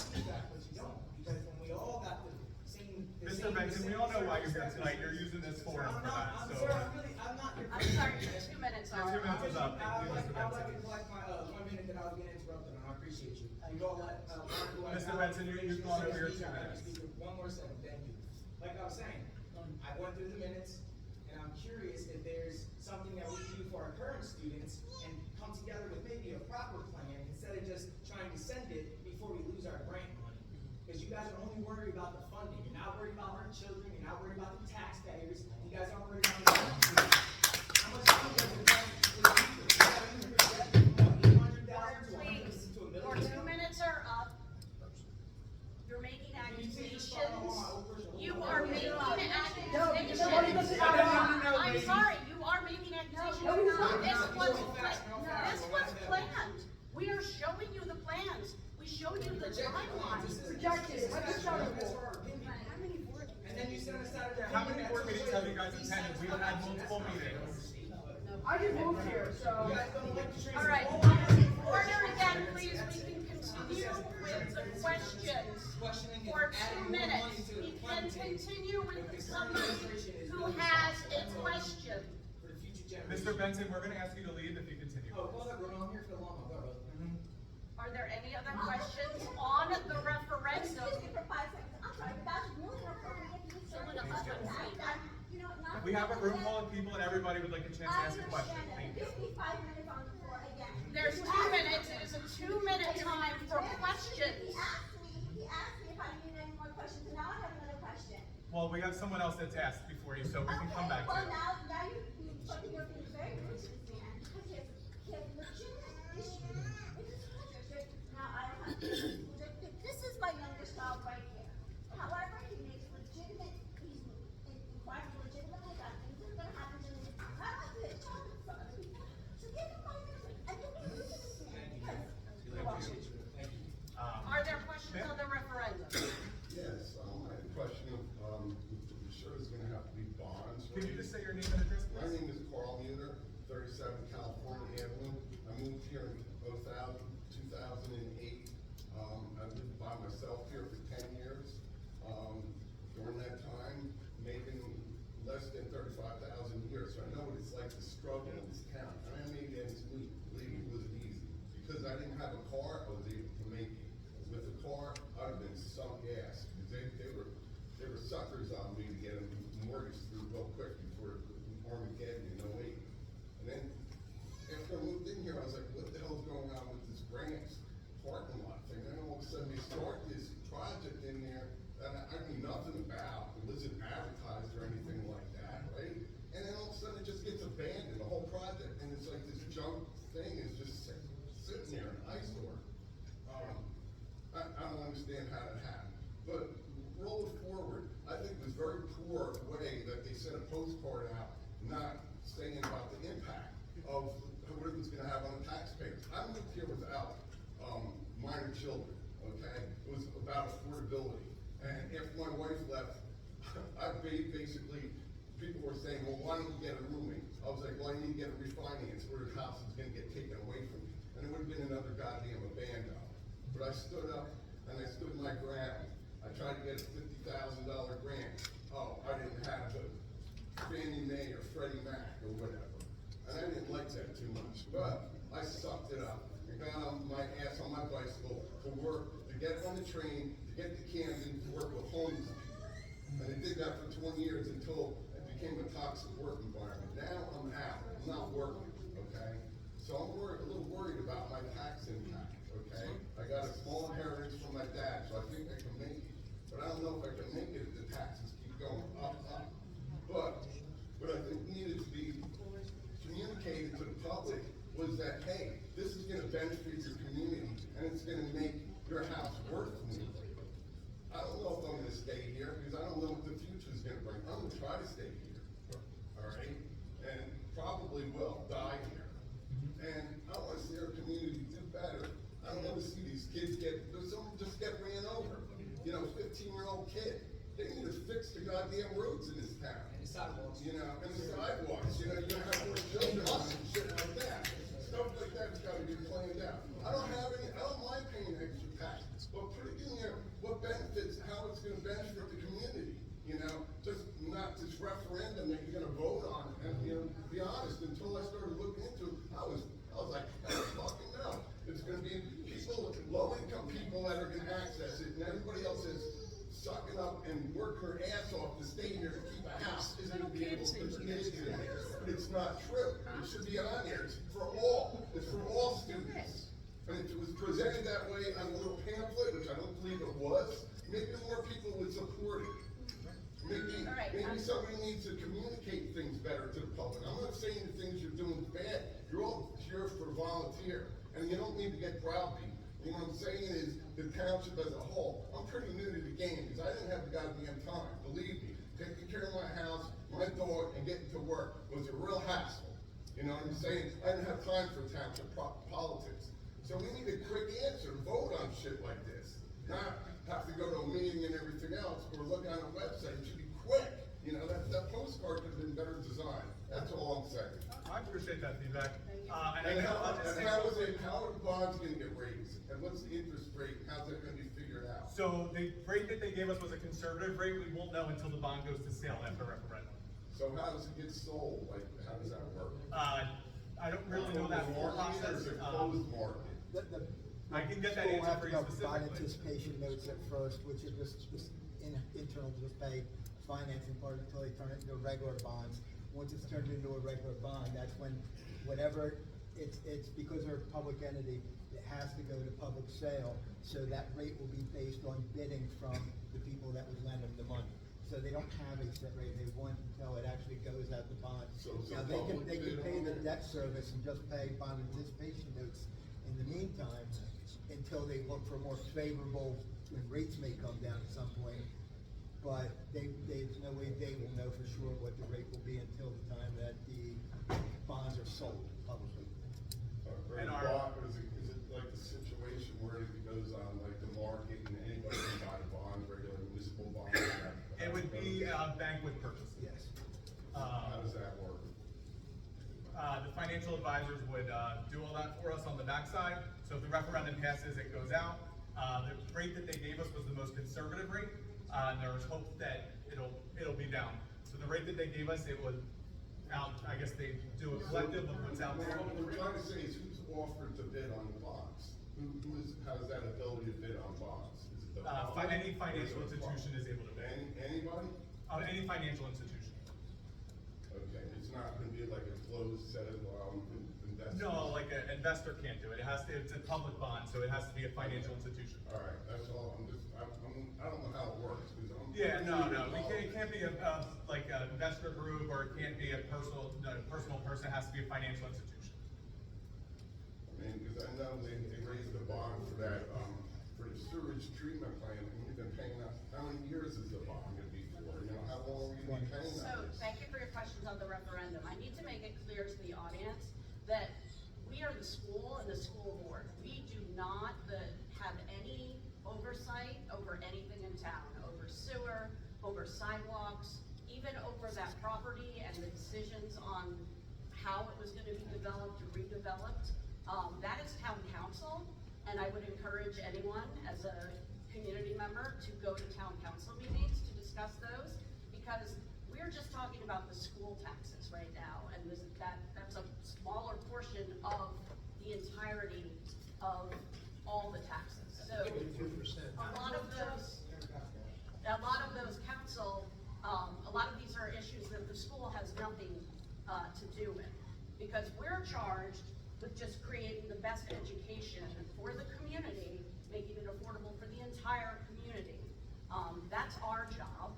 Because when we all got the same. Mr. Benson, we all know why you're here tonight, you're using this forum for that, I'm so. sorry, I'm not. I'm sorry, 2 minutes are. 2 minutes is up. I would like Mr. to Benson. collect my, 1 minute that I was getting interrupted on, I appreciate you. You all let, Mr. Benson, you've gone over your 2 minutes. One more second, thank you. Like I was saying, I went through the minutes, and I'm curious if there's something that we can do for our current students and come together with maybe a proper plan instead of just trying to send it before we lose our grant money. Because you guys are only worried about the funding, you're not worried about our children, you're not worried about the taxpayers, you guys aren't worried about the funding. How much money does it cost to the people? Please, to $800,000 to $1 your million? 2 minutes are up. You're making accusations. You are making accusations. I'm sorry, you are making accusations. This was planned. We are showing you the plans. We showed you the timeline. And then you send us out of there. How many board meetings have you guys attended? We've had multiple meetings. I just moved here, so. You guys don't like the All right, transition. order again, please. We can continue. with the questions for 2 minutes. We can continue with somebody who has a question. For the future generation. Mr. Benson, we're gonna ask you to leave if you continue. Oh, well, I'm here for the long haul, go, brother. Are there any other questions on the Excuse referendum? me for 5 seconds. I'm sorry, but that's really inappropriate. You said Someone else that. trying to say That, you know, not. We have a room full of people and everybody would like a chance to ask a question. I understand that. Thank you. Give me 5 minutes on the floor again. There's You 2 asked- minutes. It is a 2-minute time for questions. He asked me if I needed any more questions, and now I have another question. Well, we have someone else that's asked before you, so we can come back to Well, it. now you're being very rude to this man, because he has legitimate issues with his school district. Now, I don't have to school district, this is my youngest child right here. However, he makes legitimate, he's inquiring legitimately about things that are gonna happen to him. I don't have to tell him something. So give him 5 minutes, and you'll be rude to this man, because. Thank you. Are there questions on the referendum? Yes, I have a question of, I'm sure there's gonna have to be bonds. Can you just say your name and address, My please? name is Carl Muter, 37 California Avenue. I moved here in 2008. I lived by myself here for 10 years. During that time, making less than 35,000 a year, so I know what it's like to struggle in this town. And I made ends meet, believe me, it wasn't easy. Because I didn't have a car, I was able to make it. With a car, I'd have been sunk ass, because they were suckers on me to get a mortgage through real quick before Armageddon in 08. And then, after I moved in here, I was like, what the hell's going on with this grants parking lot thing? And then all of a sudden, they start this project in there that I knew nothing about. It wasn't advertised or anything like that, right? And then all of a sudden, it just gets abandoned, the whole project, and it's like this junk thing is just sitting there, an eyesore. I don't understand how that happened. But roll it forward, I think it was very poor way that they sent a postcard out, not saying about the impact of what it was gonna have on the taxpayers. I moved here without, minor children, okay? It was about affordability. And after my wife left, I basically, people were saying, well, why don't you get a roommate? I was like, well, I need to get a refinance, or the house is gonna get taken away from me. And it would've been another goddamn abando. But I stood up and I stood my ground. I tried to get a $50,000 grant. Oh, I didn't have the Fannie Mae or Freddie Mac or whatever. And I didn't like that too much, but I sucked it up. I got on my ass on my bicycle to work, to get on the train, to get to Camden, to work with homeless people. And I did that for 20 years until it became a toxic work environment. Now I'm out, I'm not working, okay? So I'm a little worried about my tax impact, okay? I got a small inheritance from my dad, so I think I can make it. But I don't know if I can make it if the taxes keep going up. But what I think needed to be communicated to the public was that, hey, this is gonna benefit your community, and it's gonna make your house worth more. I don't know if I'm gonna stay here, because I don't know what the future's gonna bring. I'm gonna try to stay here, all right? And probably will die here. And I wanna see our community do better. I don't wanna see these kids some just get ran over. You know, 15-year-old kid. They need to fix the goddamn roads in this town. And the sidewalks. You know, and the sidewalks, you know, you're gonna have more children on and shit like that. Stuff like that's gotta be planned out. I don't mind paying extra taxes, but put it in there, what benefits, how it's gonna benefit the community, you know? Just not this referendum that you're gonna vote on, and, you know, to be honest, until I started looking into it, I was like, hell fucking no. It's gonna be people, low-income people that are gonna access it, and everybody else is sucking up and working her ass off to stay here to keep a house, isn't gonna be able to put their kids in there. It's not true. It should be on there. It's for all. It's for all students. And if it was presented that way on a little pamphlet, which I don't believe it was, maybe more people would support it. Maybe somebody needs to communicate things better to the public. I'm not saying the things you're doing is bad. You're all here for volunteer, and you don't need to get browbeat. You know what I'm saying is the township as a whole. I'm pretty new to the game because I didn't have the goddamn time. Believe me, taking care of my house, my dog, and getting to work was a real hassle. You know what I'm saying? I didn't have time for township politics. So we need a quick answer, vote on shit like this. Not have to go to a meeting and everything else, or look on a website. It should be quick. You know, that postcard could have been better designed. That's all I'm saying. I appreciate that feedback. Thank And how are bonds gonna get raised? And what's the interest rate? How's that gonna be figured out? So the rate that they gave us was a conservative rate. We won't know until the bond goes to sale after referendum. So how does it get sold? Like, how does that work? I don't really know that full Market process. or is it closed market? I can get that School will answer have for to you go provide specifically. anticipation notes at first, which are just internal, just pay financing part until they turn it into regular bonds. Once it's turned into a regular bond, that's when whatever, it's because they're a public entity, it has to go to public sale, so that rate will be based on bidding from the people that would lend them the money. So they don't have a set rate, they want until it actually goes out the bond. So it's a Now, public they can bid pay on the it? debt service and just pay bond anticipation notes in the meantime, until they look for more favorable, when rates may come down at some point. But there's no way they will know for sure what the rate will be until the time that the bonds are sold publicly. Or And is our- it like the situation where it goes on like the market and anybody can buy the bonds, regular municipal bonds? It would be a bank with purchase. Yes. How does that work? The financial advisors would do all that for us on the backside. So if the referendum passes, it goes out. The rate that they gave us was the most conservative rate. And there was hope that it'll be down. So the rate that they gave us, it was out. I guess they do a collective of what's out there. What we're trying to say is who's offered to bid on the bonds? Has that ability to bid on bonds? Is it the public? Any financial institution is able to bid. Anybody? Any financial institution. Okay, it's not gonna be like a closed set of, investors? No, like an investor can't do it. It's a public bond, so it has to be a financial institution. All right, that's all, I don't know how it works, because I'm. Yeah, no, it can't be like an investor group, or it can't be a personal person. It has to be a financial institution. I mean, because I know they raised the bond for that, for the sewage treatment plant, and you've been paying that, how many years is the bond gonna be for? You know, how long are you gonna be paying So, that? thank you for your questions on the referendum. I need to make it clear to the audience that we are the school and the school board. We do not have any oversight over anything in town, over sewer, over sidewalks, even over that property and the decisions on how it was gonna be developed or redeveloped. That is town council, and I would encourage anyone as a community member to go to town council meetings to discuss those, because we're just talking about the school taxes right now, and that's a smaller portion of the entirety of all the taxes. So a lot of those council, a lot of these are issues that the school has nothing to do with, because we're charged with just creating the best education for the community, making it affordable for the entire community. That's our job,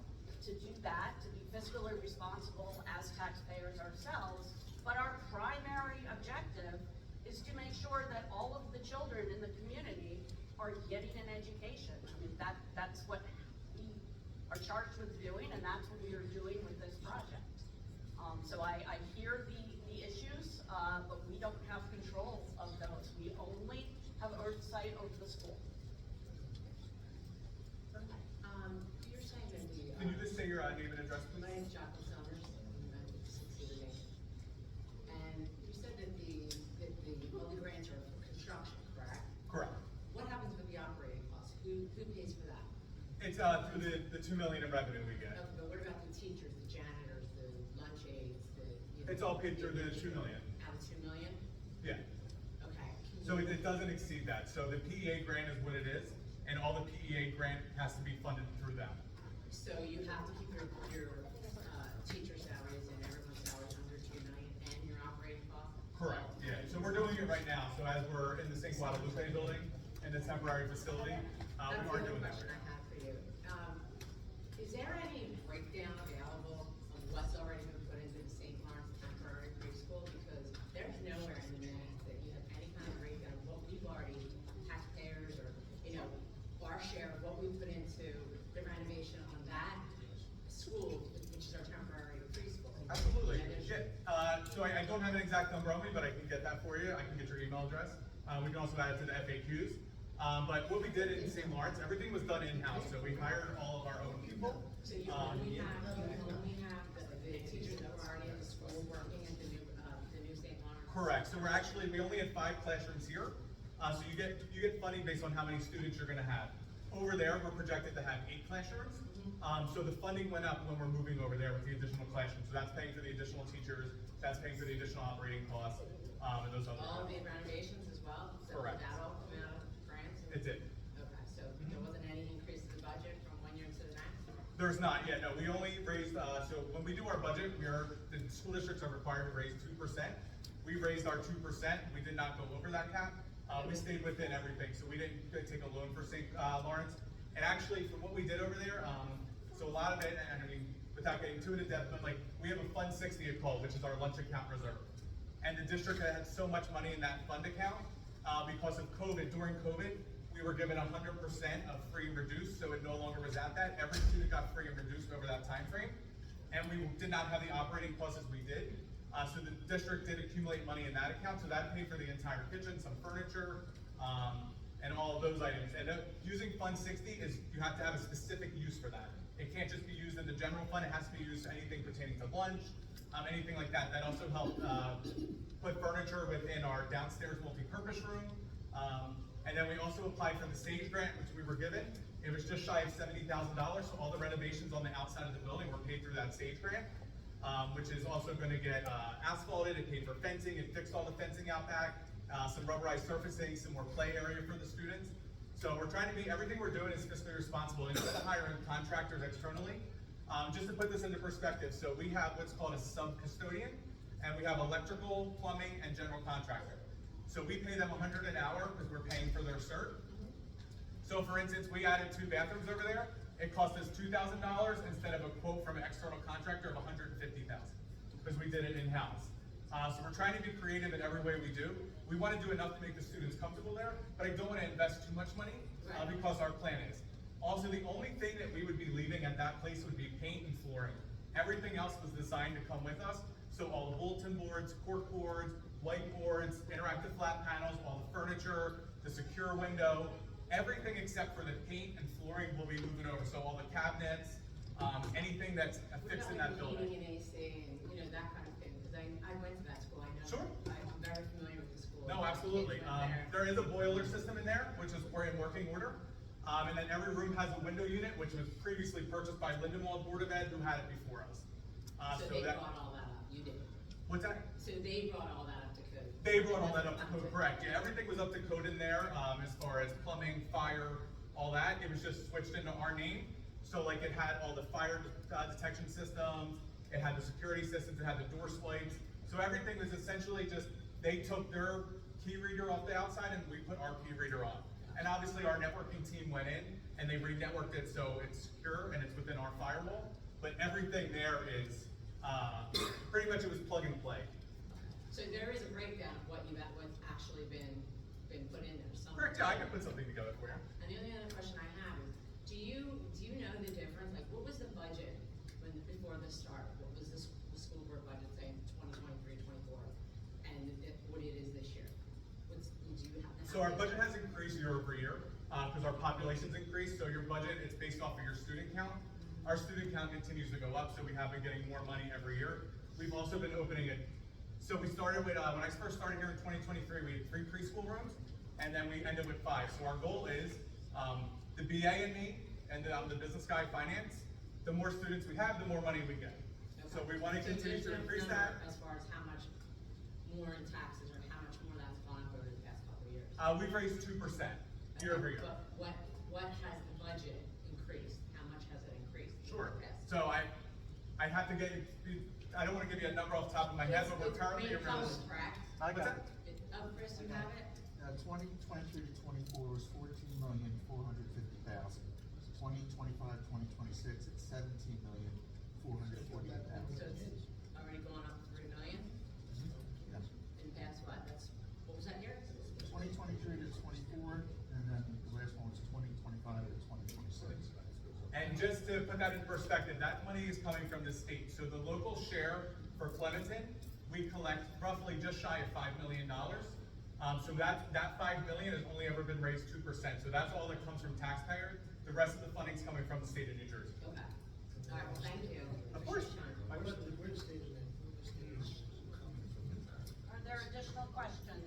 to do that, to be fiscally responsible as taxpayers ourselves. But our primary objective is to make sure that all of the children in the community are getting an education. I mean, that's what we are charged with doing, and that's what we are doing with this project. So I hear the issues, but we don't have control of those. We only have oversight over the school. You're saying that the. Can you just say your name and address, please? My name's Jacqueline Summers, I'm succeeding. And you said that all the grants are for construction, correct? Correct. What happens with the operating costs? Who pays for that? It's through the 2 million in revenue we get. Okay, but what about the teachers, the janitors, the lunch aides, It's all paid through the 2 million. Out of 2 million? Yeah. Okay. So it doesn't exceed that. So the PEA grant is what it is, and all the PEA grant has to be funded through them. So you have to keep your teacher salaries and everyone's salaries under 2 million and your operating costs? Correct, yeah. So we're doing it right now. So as we're in the St. Guadalupe building, in the temporary facility, we are doing that. That's the other question I have for you. Is there any breakdown available of what's already been put into the St. Lawrence temporary preschool? Because there's nowhere in the minutes that you have any kind of breakdown of what we've already, taxpayers or, our share of what we put into the renovation on that school, which is our temporary preschool. Absolutely. And there's- Yeah. So I don't have an exact number on me, but I can get that for you. I can get your email address. We can also add it to the FAQs. But what we did in St. Lawrence, everything was done in-house. So we hired all of our own people. So you only have the teachers that were already in the school working at the new St. Lawrence Correct, so we only had 5 classrooms here, so you get funding based on how many students you're gonna have. Over there, we're projected to have 8 classrooms, so the funding went up when we're moving over there with the additional classrooms, so that's paying for the additional teachers, that's paying for the additional operating costs, and those other. All the renovations as well? So Correct. did that all come out of grants? It did. Okay, so there wasn't any increase in the budget from one year to the next? There's not yet, no, we only raised, so when we do our budget, the school districts are required to raise 2%. We raised our 2%, we did not go over that cap. We stayed within everything, so we didn't take a loan for St. Lawrence. And actually, from what we did over there, so a lot of it, and I mean, without getting too into depth, but like, we have a Fund 60 called, which is our lunch account reserve. And the district had so much money in that fund account, because of COVID, during COVID, we were given 100% of free and reduced, so it no longer was at that. Every student got free and reduced over that time frame. And we did not have the operating costs as we did. So the district did accumulate money in that account, so that paid for the entire kitchen, some furniture, and all of those items. And using Fund 60 is, you have to have a specific use for that. It can't just be used in the general fund, it has to be used for anything pertaining to lunch, anything like that. That also helped put furniture within our downstairs multi-purpose room. And then we also applied for the SAGE grant, which we were given. It was just shy of $70,000, so all the renovations on the outside of the building were paid through that SAGE grant. Which is also going to get asphalted. It paid for fencing, it fixed all the fencing out back, some rubberized surfacing, some more play area for the students. So we're trying to be, everything we're doing is fiscally responsible instead of hiring contractors externally. Just to put this into perspective, so we have what's called a sub-custodian, and we have electrical, plumbing, and general contractor. So we pay them $100 an hour because we're paying for their cert. So for instance, we added 2 bathrooms over there. It cost us $2,000 instead of a quote from an external contractor of $150,000 because we did it in-house. So we're trying to be creative in every way we do. We want to do enough to make the students comfortable there, but I don't want to invest too much money because our plan is. Also, the only thing that we would be leaving at that place would be paint and flooring. Everything else was designed to come with us. So all the bulletin boards, cork boards, whiteboards, interactive flat panels, all the furniture, the secure window, everything except for the paint and flooring will be moving over. So all the cabinets, anything that's affixed in that building. Heating and AC and, you know, that kind of thing, because I went to that school, I know. Sure. I'm very familiar with the school. No, absolutely. There is a boiler system in there, which is in working order. And then every room has a window unit, which was previously purchased by Lindenwold Board of Ed, who had it before us. So they brought all that up, you did? What's that? So they brought all that up to code? They brought all that up to code, correct. Yeah, everything was up to code in there, as far as plumbing, fire, all that. It was just switched into our name. So like it had all the fire detection systems, it had the security systems, it had the door swipes. So everything was essentially just, they took their key reader off the outside and we put our key reader on. And obviously our networking team went in and they re-networked it so it's secure and it's within our firewall. But everything there is, pretty much it was plug and play. So there is a breakdown of what's actually been put in there somewhere. Correct, yeah, I can put something together for you. And the only other question I have is, do you know the difference? Like, what was the budget before this started? What was the school board budget saying 2023, 24, and what it is this year? Do you have? So our budget has increased year over year because our population's increased. So your budget is based off of your student count. Our student count continues to go up, so we have been getting more money every year. We've also been opening it. So we started with, when I first started here in 2023, we had 3 preschool rooms, and then we ended with 5. So our goal is, the BA and me, and the business guy finance, the more students we have, the more money we get. So we want to continue to increase that. As far as how much more in taxes or how much more that's gone up over the past couple of years? We've raised 2% year over year. But what has the budget increased? How much has it increased? Sure. Yes. So I have to get, I don't want to give you a number off the top of my head, but we're currently around. Correct? I got it. Oh, Chris, you have it? 2023 to 24 was 14,450,000. 2025, 2026, it's 17,448,000. So it's already gone up 3 million? Yes. In past what? What was that year? 2023 to 24, and then the last one was 2025 to 2026. And just to put that in perspective, that money is coming from the state. So the local share for Clementon, we collect roughly just shy of $5 million. So that $5 million has only ever been raised 2%. So that's all that comes from taxpayers. The rest of the funding's coming from the state of New Jersey. Okay. All right, well, thank you. Of course. Appreciate your time. Where's the state of it? Are there additional questions?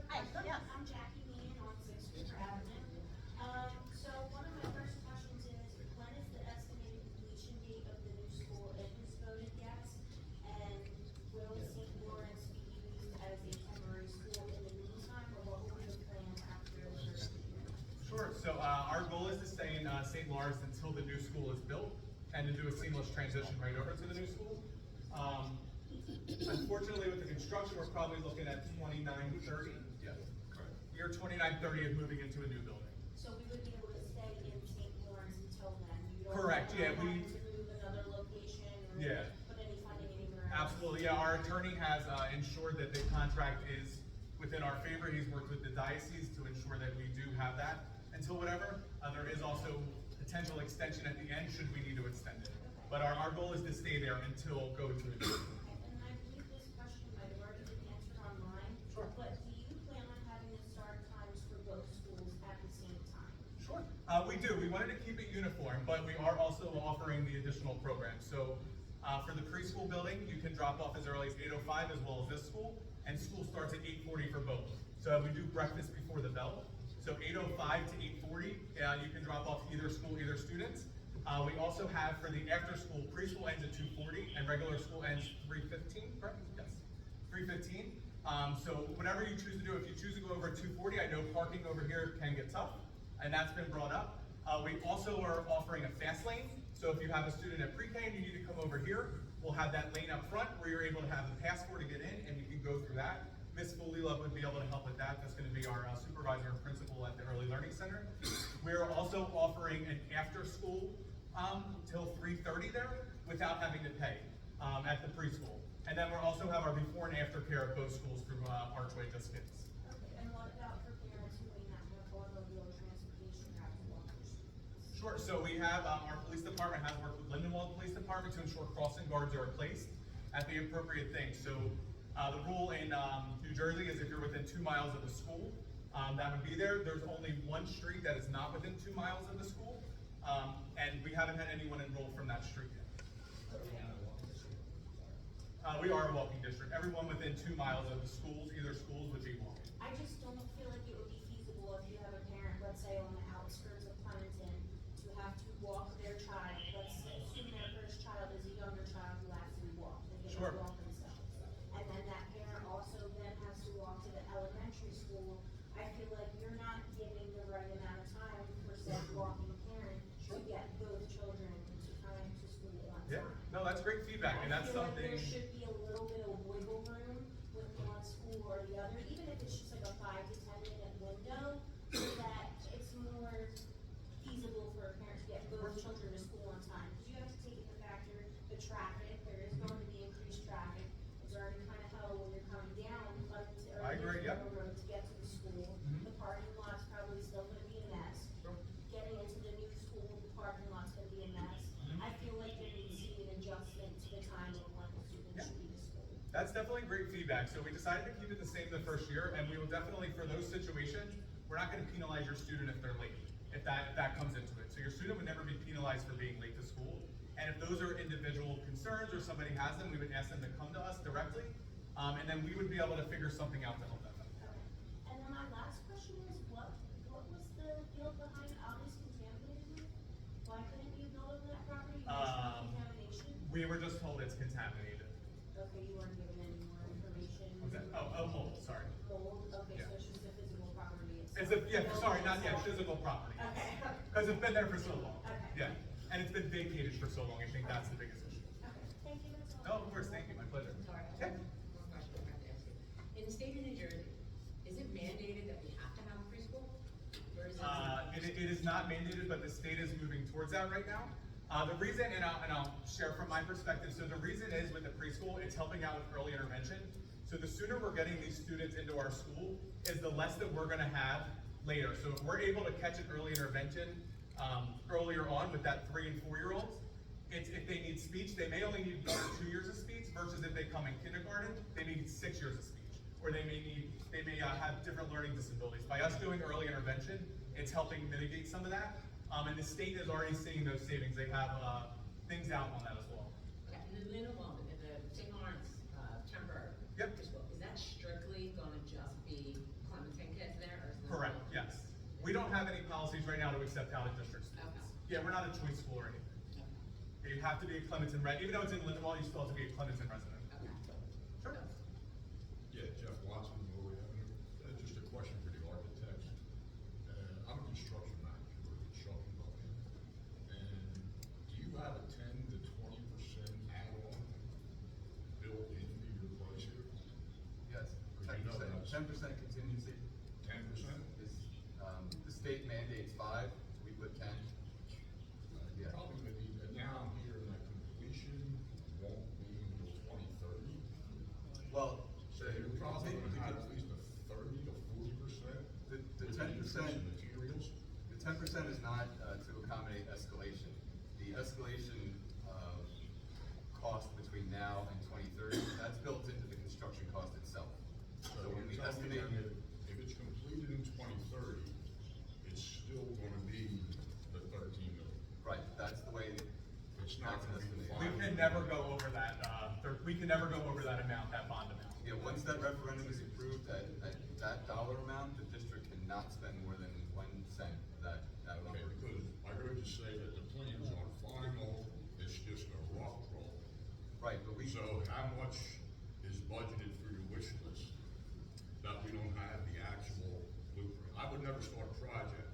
Hi, yes. I'm Jackie Meehan on 6th Street Avenue. So one of my first questions is, when is the estimated completion date of the new school if it's voted yes? And will St. Lawrence be used as a temporary school in the meantime, or what will be the plan after the first year? Sure, so our goal is to stay in St. Lawrence until the new school is built and to do a seamless transition right over to the new school. Unfortunately, with the construction, we're probably looking at 29-30. Yeah, correct. Year 29-30 of moving into a new building. So we would be able to stay in St. Lawrence until then? You don't Correct, yeah, have to move another location or Yeah. put any funding anywhere else? Absolutely, yeah, our attorney has ensured that the contract is within our favor. He's worked with the diocese to ensure that we do have that until whatever. There is also potential extension at the end should we need to extend it. But our goal is to stay there until go to the new. And I believe this question might have already been answered online. Sure. But do you plan on having the start times for both schools at the same time? Sure. We do. We wanted to keep it uniform, but we are also offering the additional programs. So for the preschool building, you can drop off as early as 8:05 as well as this school, and school starts at 8:40 for both. So we do breakfast before the bell. So 8:05 to 8:40, you can drop off either school, either students. We also have for the after school, preschool ends at 2:40 and regular school ends 3:15, correct? Yes, 3:15. So whatever you choose to do, if you choose to go over at 2:40, I know parking over here can get tough, and that's been brought up. We also are offering a fast lane. So if you have a student at pre-K and you need to come over here, we'll have that lane up front where you're able to have the passport to get in and you can go through that. Miss Folila would be able to help with that. That's going to be our supervisor and principal at the Early Learning Center. We're also offering an after-school till 3:30 there without having to pay at the preschool. And then we'll also have our before and after care at both schools through Archway Just Kids. Okay, and what about for parents who may not have automobile transportation or have to walk their students? Sure, so we have, our police department has worked with Lindenwold Police Department to ensure crossing guards are placed at the appropriate things. So the rule in New Jersey is if you're within 2 miles of the school, that would be there. There's only one street that is not within 2 miles of the school, and we haven't had anyone enroll from that street yet. We are a walking district. Everyone within 2 miles of the schools, either schools, would be walking. I just don't feel like it would be feasible if you have a parent, let's say on the outskirts of Clementon, to have to walk their child. Let's assume their first child is a younger child who has to walk. They Sure. can walk themselves. And then that parent also then has to walk to the elementary school. I feel like you're not giving the right amount of time for said walking parent to get both children to time to school at one Yeah, time. no, that's great feedback, and that's I feel like something. there should be a little bit of wiggle room with one school or the other, even if it's just like a 5 to 10 minute window, so that it's more feasible for a parent to get both children to school on time. Because you have to take into factor the traffic, there is going to be increased traffic. It's already kind of hell when you're coming down, I agree, yep. road to get to the school. Mhm. The parking lot's probably still gonna be a mess. Sure. Getting into the new school, the parking lot's gonna be a mess. Mhm. I feel like there needs to be an adjustment to the time of when the students Yeah. should be to school. That's definitely great feedback. So we decided to keep it the same the first year, and we will definitely, for those situations, we're not gonna penalize your student if they're late, if that comes into it. So your student would never be penalized for being late to school. And if those are individual concerns or somebody has them, we would ask them to come to us directly, and then we would be able to figure something out to help them. Okay. And then my last question is, what was the deal behind Ollie's contaminated? Why couldn't you build on that property? You mentioned contamination. We were just told it's contaminated. Okay, you weren't given any more information. Okay. Oh, mold, sorry. Mold, okay, Yeah. so it's just a physical property itself. It's a, yeah, No sorry, not mold yet, itself? physical property. Okay. Because it's been there for so long. Okay. Yeah, and it's been vacated for so long, I think that's the biggest issue. Okay, thank you, that's all. No, of course, thank you, my pleasure. Sorry, I Yeah. have one question I have to ask you. In the state of New Jersey, is it mandated that we have to have preschool? Or is it? It is not mandated, but the state is moving towards that right now. The reason, and I'll share from my perspective, so the reason is with the preschool, it's helping out with early intervention. So the sooner we're getting these students into our school, is the less that we're gonna have later. So if we're able to catch an early intervention earlier on with that 3 and 4 year olds, if they need speech, they may only need 1 or 2 years of speech, versus if they come in kindergarten, they may need 6 years of speech. Or they may have different learning disabilities. By us doing early intervention, it's helping mitigate some of that. And the state is already seeing those savings. They have things out on that as well. Okay, and the minimum, the St. Lawrence temporary Yep. preschool, is that strict have any policies right now to accept out-of-district students. Okay. Yeah, we're not a choice school or anything. You have to be a Clementon even though it's in Lindenwood, you still have to be a Clementon resident. Sure. Yeah, Jeff Watson, BOE Meeting. Just a question for the architects. I'm a construction manager for a construction company. And do you have a 10 to 20% add-on built into your price here? Yes, 10% contingency 10%? is, the state mandates 5, we put 10. You're probably gonna need, now I'm hearing that completion won't be until 2030. Well, So you're probably gonna have at least a 30 to 40%. The with 10%, increase in materials. the 10% is not to accommodate escalation. The escalation cost between now and 2030, that's built into the construction cost itself. So when we you're telling me estimate, that if it's completed in 2030, it's still gonna be the 13 million. right, that's the way, It's not that's gonna be estimated. We can never go over that, we can never go over that amount, that bond amount. Yeah, once that referendum is approved at that dollar amount, the district cannot spend more than 1 cent of that Okay, number. because I heard you say that the plans aren't final, it's just a rough draw. Right, but we, So how much is budgeted for your wish list that we don't have the actual blueprint? I would never start a project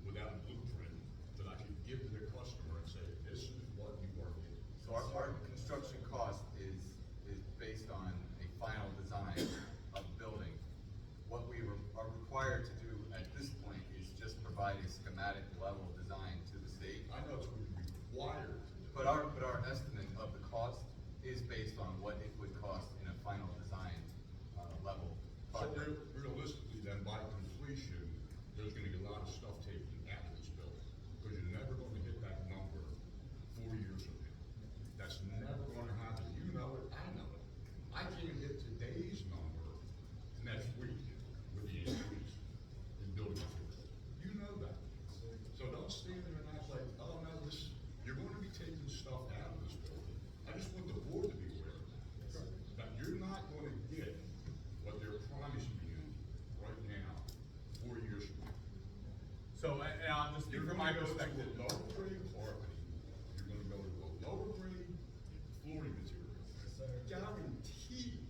without a blueprint that I could give to the customer and say, this is what you are getting. so our construction cost is based on a final design of the building. What we are required to do at this point is just provide a schematic level design to the state. I know it's required to do. But our estimate of the cost is based on what it would cost in a final design level So project. realistically, then by completion, there's gonna be a lot of stuff taken out of this building, because you're never gonna hit that number 4 years from now. That's never gonna happen, you know it, I know it. I can't hit today's number next week with the increase in building materials. You know that. So don't stand there and act like, oh no, you're gonna be taking stuff out of this building. I just want the board to be aware of that. That you're not gonna get what they're promising you right now, 4 years from now. So, and I'll just speak You're from gonna my go perspective. to a lower grade carpeting, you're gonna go to a lower grade flooring material. Guaranteed.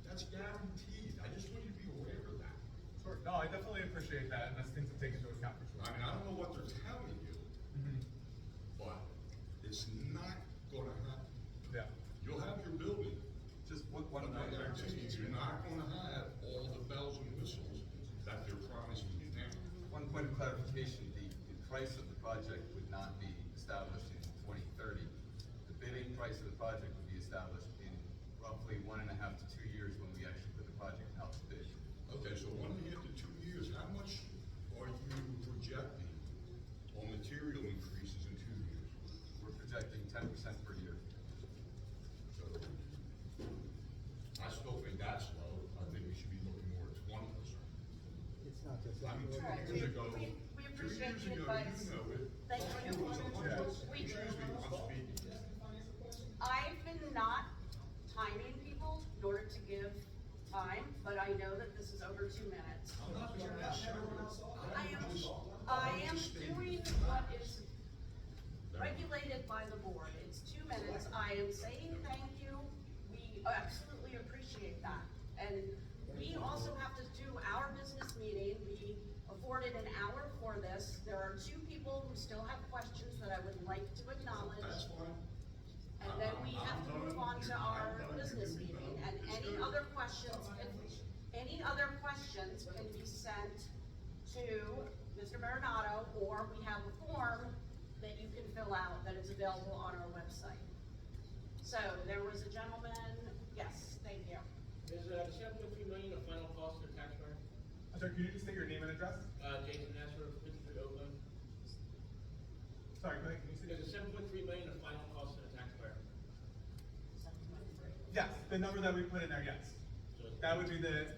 That's guaranteed. I just want you to be aware of that. Sure, no, I definitely appreciate that, and that's things to take into account for sure. I mean, I don't know what they're telling you, Mhm. but it's not gonna happen. Yeah. You'll have your building, Just one but point I of guarantee you, clarification. you're not gonna have all the bells and whistles that they're promising you now. One point of clarification, the price of the project would not be established in 2030. The bidding price of the project would be established in roughly 1.5 to 2 years when we actually put the project out to bid. Okay, so when we get to 2 years, how much are you projecting on material increases in 2 years? We're projecting 10% per year. So, I still think that's low. I think we should be looking more at 20%. It's not just that. I mean, 2 Alright, years ago, we 2 appreciate years the ago, advice. you know it. Thank you. It was a hundred. We- Excuse me, I'm speaking. I've been not timing people in order to give time, but I know that this is over 2 minutes. I'm not doing that. I am doing what is regulated by the board. It's 2 minutes. I am saying thank you. We absolutely appreciate that. And we also have to do our business meeting. We afforded an hour for this. There are 2 people who still have questions that I would like to acknowledge. That's fine. And then we have to move on to our business meeting, and any other questions can be sent to Mr. Marinado, or we have a form that you can fill out that is available on our website. So, there was a gentleman, yes, thank you. Is $7.3 million the final cost to the taxpayer? I'm sorry, can you just state your name and address? Jason Nasser, 53 Oakland. Sorry, go ahead, can you Is say? $7.3 million the final cost to the taxpayer? Yes, the number that we put in there, yes. That would be the,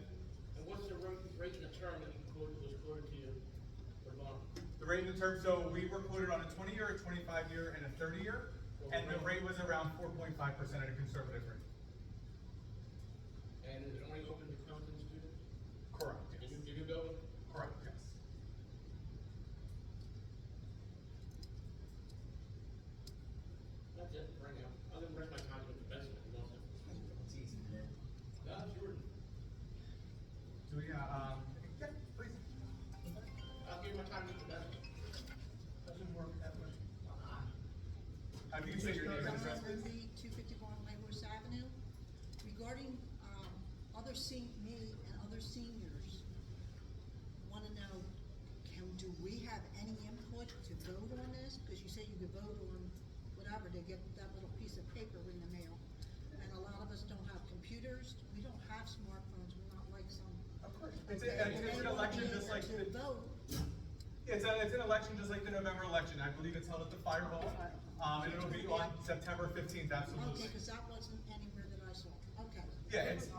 And what's the rate and the term that was quoted to you for the bond? the rate and the term, so we were quoted on a 20-year, a 25-year, and a 30-year, and the rate was around 4.5% at a conservative rate. And is it only open to Clementon students? Correct, yes. Did you go? Correct, yes. me and other seniors wanna know, do we have any input to vote on this? Because you say you could vote on whatever, they get that little piece of paper in the mail. And a lot of us don't have computers, we don't have smartphones, we're not like some. Of course. It's Okay, and an they wanna election be just able like to vote. It's an election just like the November election. I believe it's held at the Fire Hall. And it'll be on September 15th, absolutely. Okay, because that wasn't anywhere that I saw, okay. Yeah, it's, All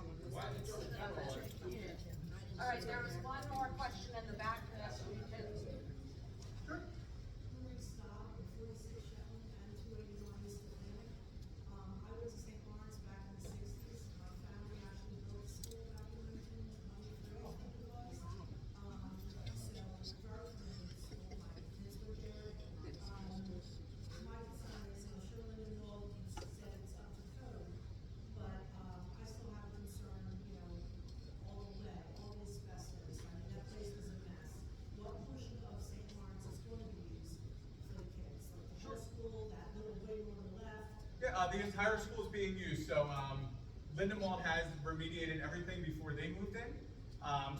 right, there was one more question in the back that we can. Stop at 46 Shetland and 281 East Atlantic. I went to St. Lawrence back in the 60s. My family actually built a school back in 1923, I think it was. So, very familiar with school. My kids were there. My concern is, I'm sure Linda Knoll said it's up to code, but, I still have a concern, all the way, all the asbestos. I mean, that place was a mess. What portion of St. Lawrence is going to be used for the kids? Like the whole school, that little wing on the left? yeah, the entire school is being used. So, Lindenwald has remediated everything before they moved in.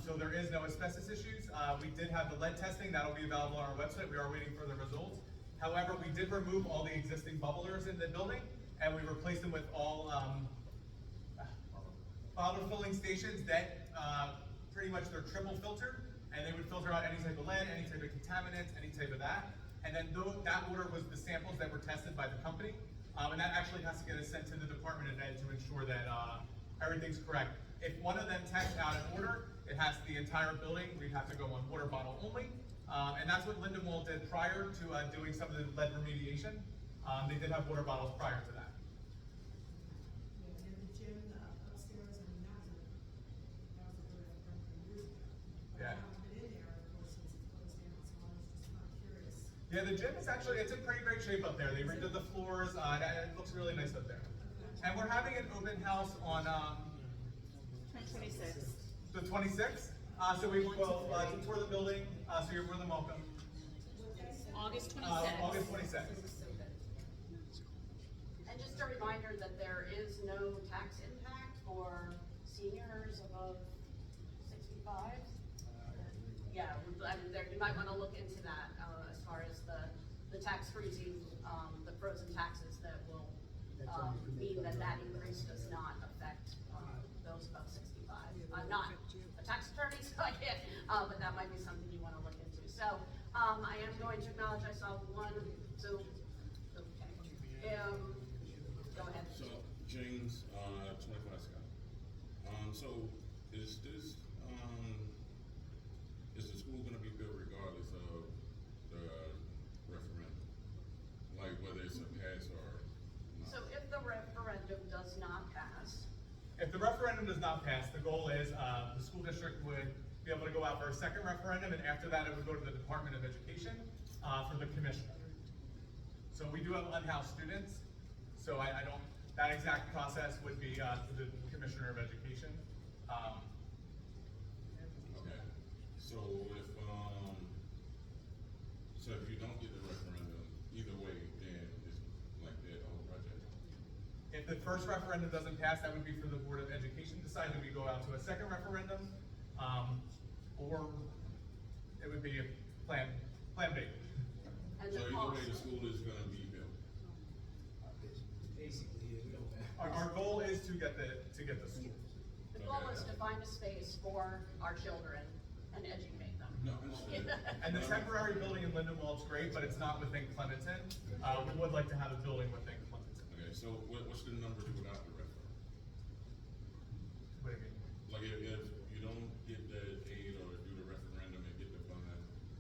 So there is no asbestos issues. We did have the lead testing, that'll be available on our website. We are waiting for the results. However, we did remove all the existing bubblers in the building, and we replaced them with all, bottle filling stations that, pretty much they're triple filtered, and they would filter out any type of lead, any type of contaminants, any type of that. And then that water was the samples that were tested by the company. And that actually has to get sent to the Department of Ed to ensure that, everything's correct. If one of them tests out of order, it has the entire building, we'd have to go on water bottle only. And that's what Lindenwold did prior to, doing some of the lead remediation. They did have water bottles prior to that. Yeah, and the gym upstairs, I mean, that was a good effort for years ago. But Yeah. I haven't been in there, of course, since it's closed down, so I was just kind of curious. Yeah, the gym is actually, it's in pretty great shape up there. They redid the floors, and it looks really nice up there. And we're having an open house on, 26. the 26th. So we will, tour the building, so you're more than welcome. August 26th. August 26th. And just a reminder that there is no tax impact for seniors above 65. Yeah, I mean, you might wanna look into that, as far as the tax freezing, the frozen taxes that will, mean that increase does not affect, those above 65. I'm not a tax attorney, so I can't, but that might be something you wanna look into. So, I am going to acknowledge I saw one, so, okay. Go ahead. So, James, 25 Scott. So is this, is the school gonna be built regardless of the referendum? Like whether it's a pass or not? So if the referendum does not pass, If the referendum does not pass, the goal is, the school district would be able to go out for a second referendum, and after that, it would go to the Department of Education, for the commissioner. So we do have unhoused students, so I don't, that exact process would be, to the Commissioner of Education. Okay, so if you don't get the referendum, either way, then it's like the whole project. If the first referendum doesn't pass, that would be for the Board of Education to decide, that we go out to a second referendum, or it would be a plan B. and So the either cost. way, the school is gonna be built. Basically, we don't. Our goal is to get the school. The goal is to find a space for our children and educate them. No, understood. And the temporary building in Lindenwald's great, but it's not within Clementon. We would like to have a building within Clementon. Okay, so what's the numbers without the referendum? What do you mean? Like if you don't get the aid or do the referendum and get the fund,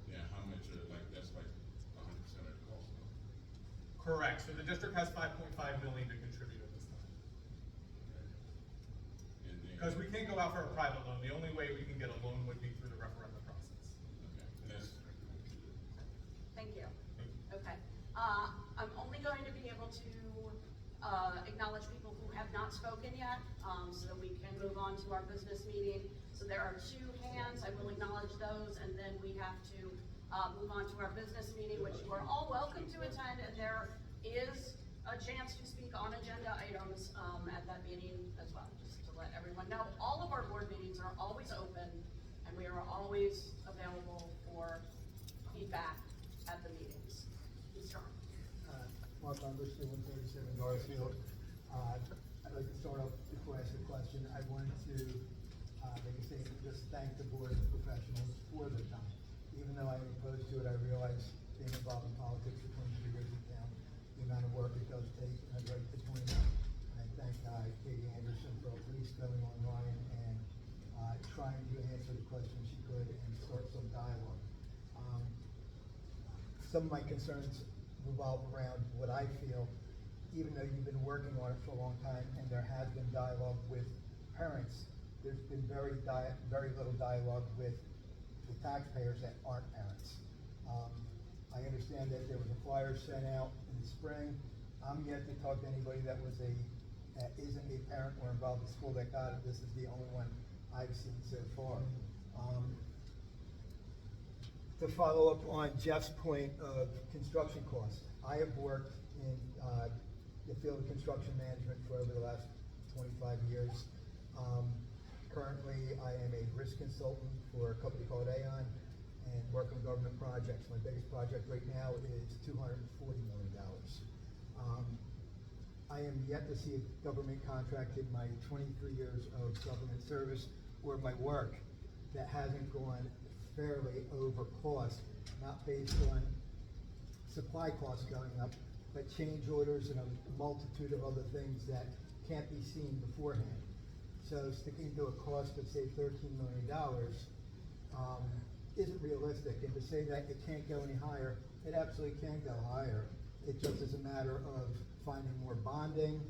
then how much, that's like 100% of the cost, no? Correct, so the district has 5.5 million to contribute at this time. And then. Because we can't go out for a private loan, the only way we can get a loan would be through the referendum process. Okay, and that's. Thank you. Okay. I'm only going to be able to, acknowledge people who have not spoken yet, so that we can move on to our business meeting. So there are 2 hands, I will acknowledge those, and then we have to, move on to our business meeting, which you are all welcome to attend, and there is a chance to speak on agenda items, at that meeting as well, just to let everyone everyone know, all of our board meetings are always open, and we are always available for feedback at the meetings. Mr. Arnold. Mark Understood, 137 Garfield. I'd like to start off before I ask a question. I wanted to make a statement, just thank the board of professionals for their time. Even though I'm opposed to it, I realize being involved in politics for 23 years in town, the amount of work it does take, and I'd like to point out, and I thank Katie Anderson for at least going online and trying to answer the questions she could and start some dialogue. Some of my concerns revolve around what I feel, even though you've been working on it for a long time and there has been dialogue with parents, there's been very little dialogue with the taxpayers that aren't parents. I understand that there was a flyer sent out in the spring. I'm yet to talk to anybody that isn't a parent or involved in school that got it. This is the only one I've seen so far. To follow up on Jeff's point of construction costs, I have worked in the field of construction management for over the last 25 years. Currently, I am a risk consultant for a company called Aon and work on government projects. My biggest project right now is $240 million. I am yet to see a government contract in my 23 years of government service or my work that hasn't gone fairly over cost, not based on supply costs going up, but change orders and a multitude of other things that can't be seen beforehand. So sticking to a cost of, say, $13 million isn't realistic. And to say that it can't go any higher, it absolutely can go higher. It just is a matter of finding more bonding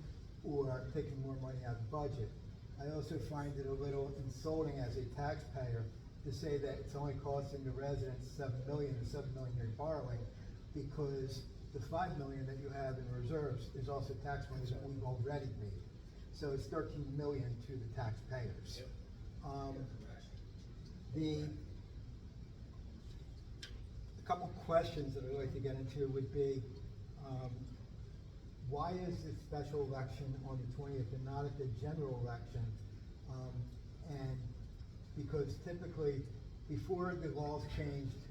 or taking more money out of the budget. I also find it a little insulting as a taxpayer to say that it's only costing the residents $7 million, and $7 million you're borrowing, because the $5 million that you have in reserves is also tax money that we've already paid. So it's $13 million to the taxpayers. A couple questions that I'd like to get into would be, why is the special election on the 20th and not at the general election? And because typically, before the laws changed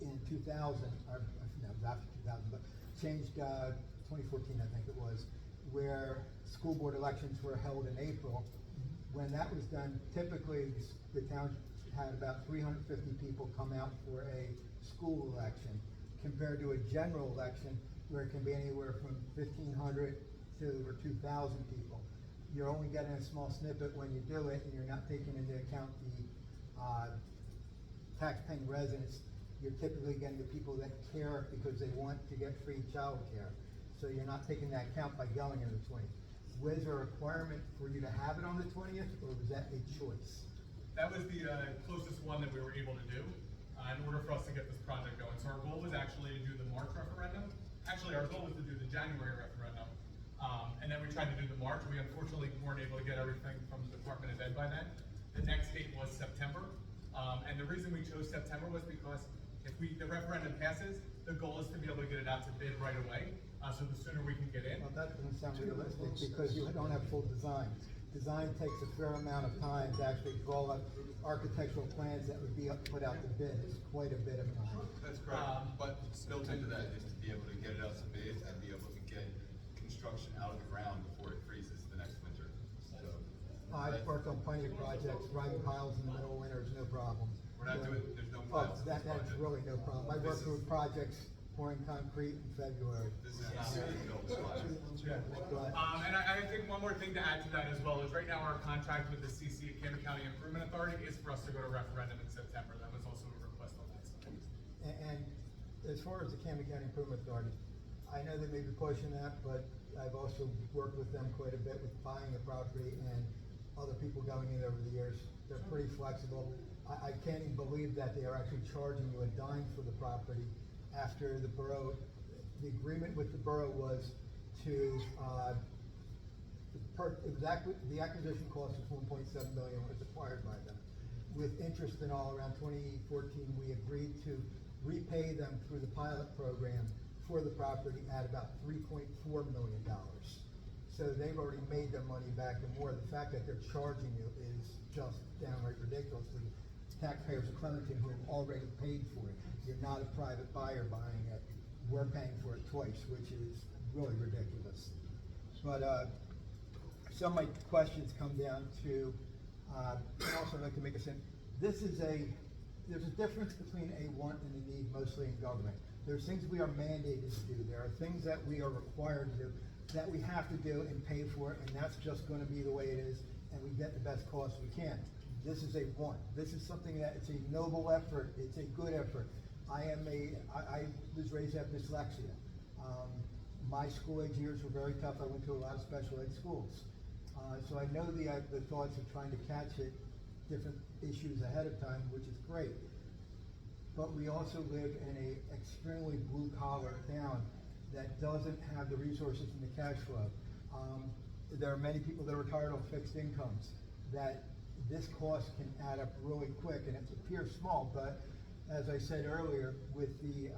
in 2000, or no, it was after 2000, but changed 2014, I think it was, where school board elections were held in April. When that was done, typically the town had about 350 people come out for a school election, compared to a general election where it can be anywhere from 1,500 to over 2,000 people. You're only getting a small snippet when you do it, and you're not taking into account the tax-paying residents. You're typically getting the people that care because they want to get free child care. So you're not taking that account by going on the 20th. Was there a requirement for you to have it on the 20th, or was that a choice? That was the closest one that we were able to do in order for us to get this project going. So our goal was actually to do the March referendum. Actually, our goal was to do the January referendum. And then we tried to do the March. We unfortunately weren't able to get everything from the Department of Ed by then. The next date was September. And the reason we chose September was because if the referendum passes, the goal is to be able to get it out to bid right away. So the sooner we can get in. Well, that doesn't sound realistic because you don't have full design. Design takes a fair amount of time to actually draw up architectural plans that would be put out to bid. It's quite a bit of time. That's correct, but built into that is to be able to get it out to bid and be able to get construction out of the ground before it freezes the next winter. So I've worked on plenty of projects, driving piles in the middle of winter is no problem. we're not doing, there's no piles. That's really no problem. I worked through projects pouring concrete in February. This is not being built spot. And I think one more thing to add to that as well is right now our contract with the CC, Camden County Improvement Authority, is for us to go to referendum in September. That was also a request on that side. And as far as the Camden County Improvement Authority, I know they may be pushing that, but I've also worked with them quite a bit with buying a property and other people going in over the years. They're pretty flexible. I can't even believe that they are actually charging you a dime for the property after the borough. The agreement with the borough was to, the acquisition cost was $1.7 million, was acquired by them. With interest and all, around 2014, we agreed to repay them through the pilot program for the property at about $3.4 million. So they've already made their money back and more. The fact that they're charging you is just downright ridiculous to the taxpayers of Clementon who have already paid for it. You're not a private buyer buying it. We're paying for it twice, which is really ridiculous. But some of my questions come down to, and also I'd like to make a sense, there's a difference between a want and a need mostly in government. There's things we are mandated to do. There are things that we are required to do that we have to do and pay for, and that's just gonna be the way it is, and we get the best cost we can. This is a want. This is something that, it's a noble effort, it's a good effort. I was raised to have dyslexia. My school age years were very tough. I went to a lot of special ed schools. So I know the thoughts of trying to catch it, different issues ahead of time, which is great. But we also live in a extremely blue collar town that doesn't have the resources and the cash flow. There are many people that are retired on fixed incomes that this cost can add up really quick, and it appears small, but as I said earlier, with the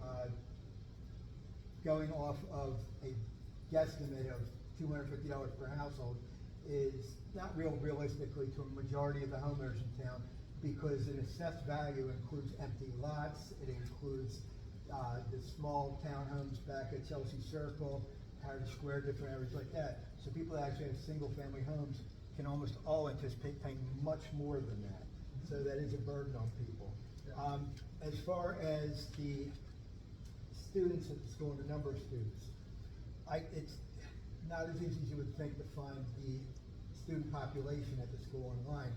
going off of a guesstimate of $250 per household is not realistically to a majority of the homeowners in town, because an assessed value includes empty lots, it includes the small townhomes back at Chelsea Circle, Heritage Square, different areas like that. So people that actually have single family homes can almost all anticipate paying much more than that. So that is a burden on people. As far as the students at the school and the number of students, it's not as easy as you would think to find the student population at the school online.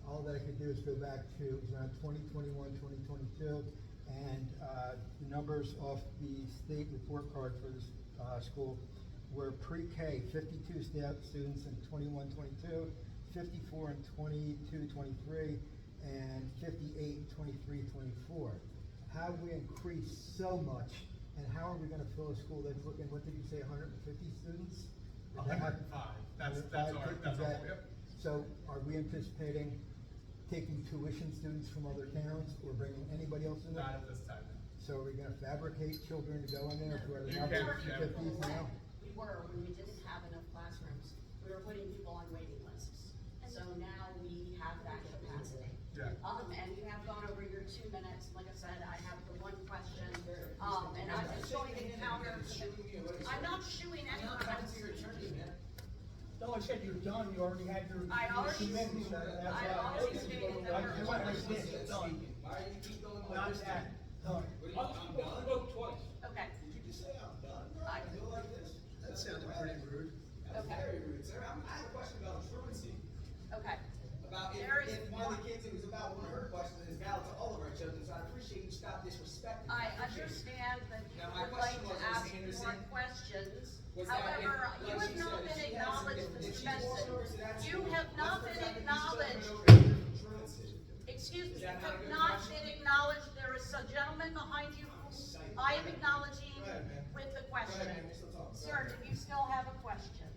All that I could do is go back to around 2021, 2022, and the numbers off the state report card for this school were pre-K, 52 students in 21-22, 54 in 22-23, and 58 23-24. How have we increased so much, and how are we going to fill a school that's looking, what did you say, 150 students? 105. That's our goal, yep. So are we anticipating taking tuition students from other towns or bringing anybody else in there? Not at this time. So are we going to fabricate children to go in there if we're at You another can, yeah. 50s now? We were, when we didn't have enough classrooms, we were putting people on waiting lists. So now we have that capacity. Yeah. And you have gone over your 2 minutes. Like I said, I have the one question, and I'm just going to counter. I'm not shooing anyone. No, I said you're done, you already had your. I already- 2 minutes, that's I all. already stated that we're- I understand, done. Why do you keep going like Not this? that, done. I'm done. Spoke twice. Okay. Did you just say I'm done, bro? I- I feel like this? That sounded pretty rude. That's Okay. very rude, sir. I have a question about truancy. Okay. About There is if one of the kids, it was about one of her questions, is valid to all of our children, so I appreciate you stop disrespecting. me. I appreciate it. understand that you Now, my would like question to was, Ms. ask Anderson, more questions. was that if, However, like you have she not said, if been she has- acknowledged if for she walks Spencer. over to that You school, have not what's the been fact that you still acknowledged. went over there for truancy? Excuse me, Is you that not a have good not question? been acknowledged. There is a gentleman behind you who I am acknowledging Go ahead, man. with the Go ahead, question. man. We're still talking. Go Sir, ahead. do you still have a question?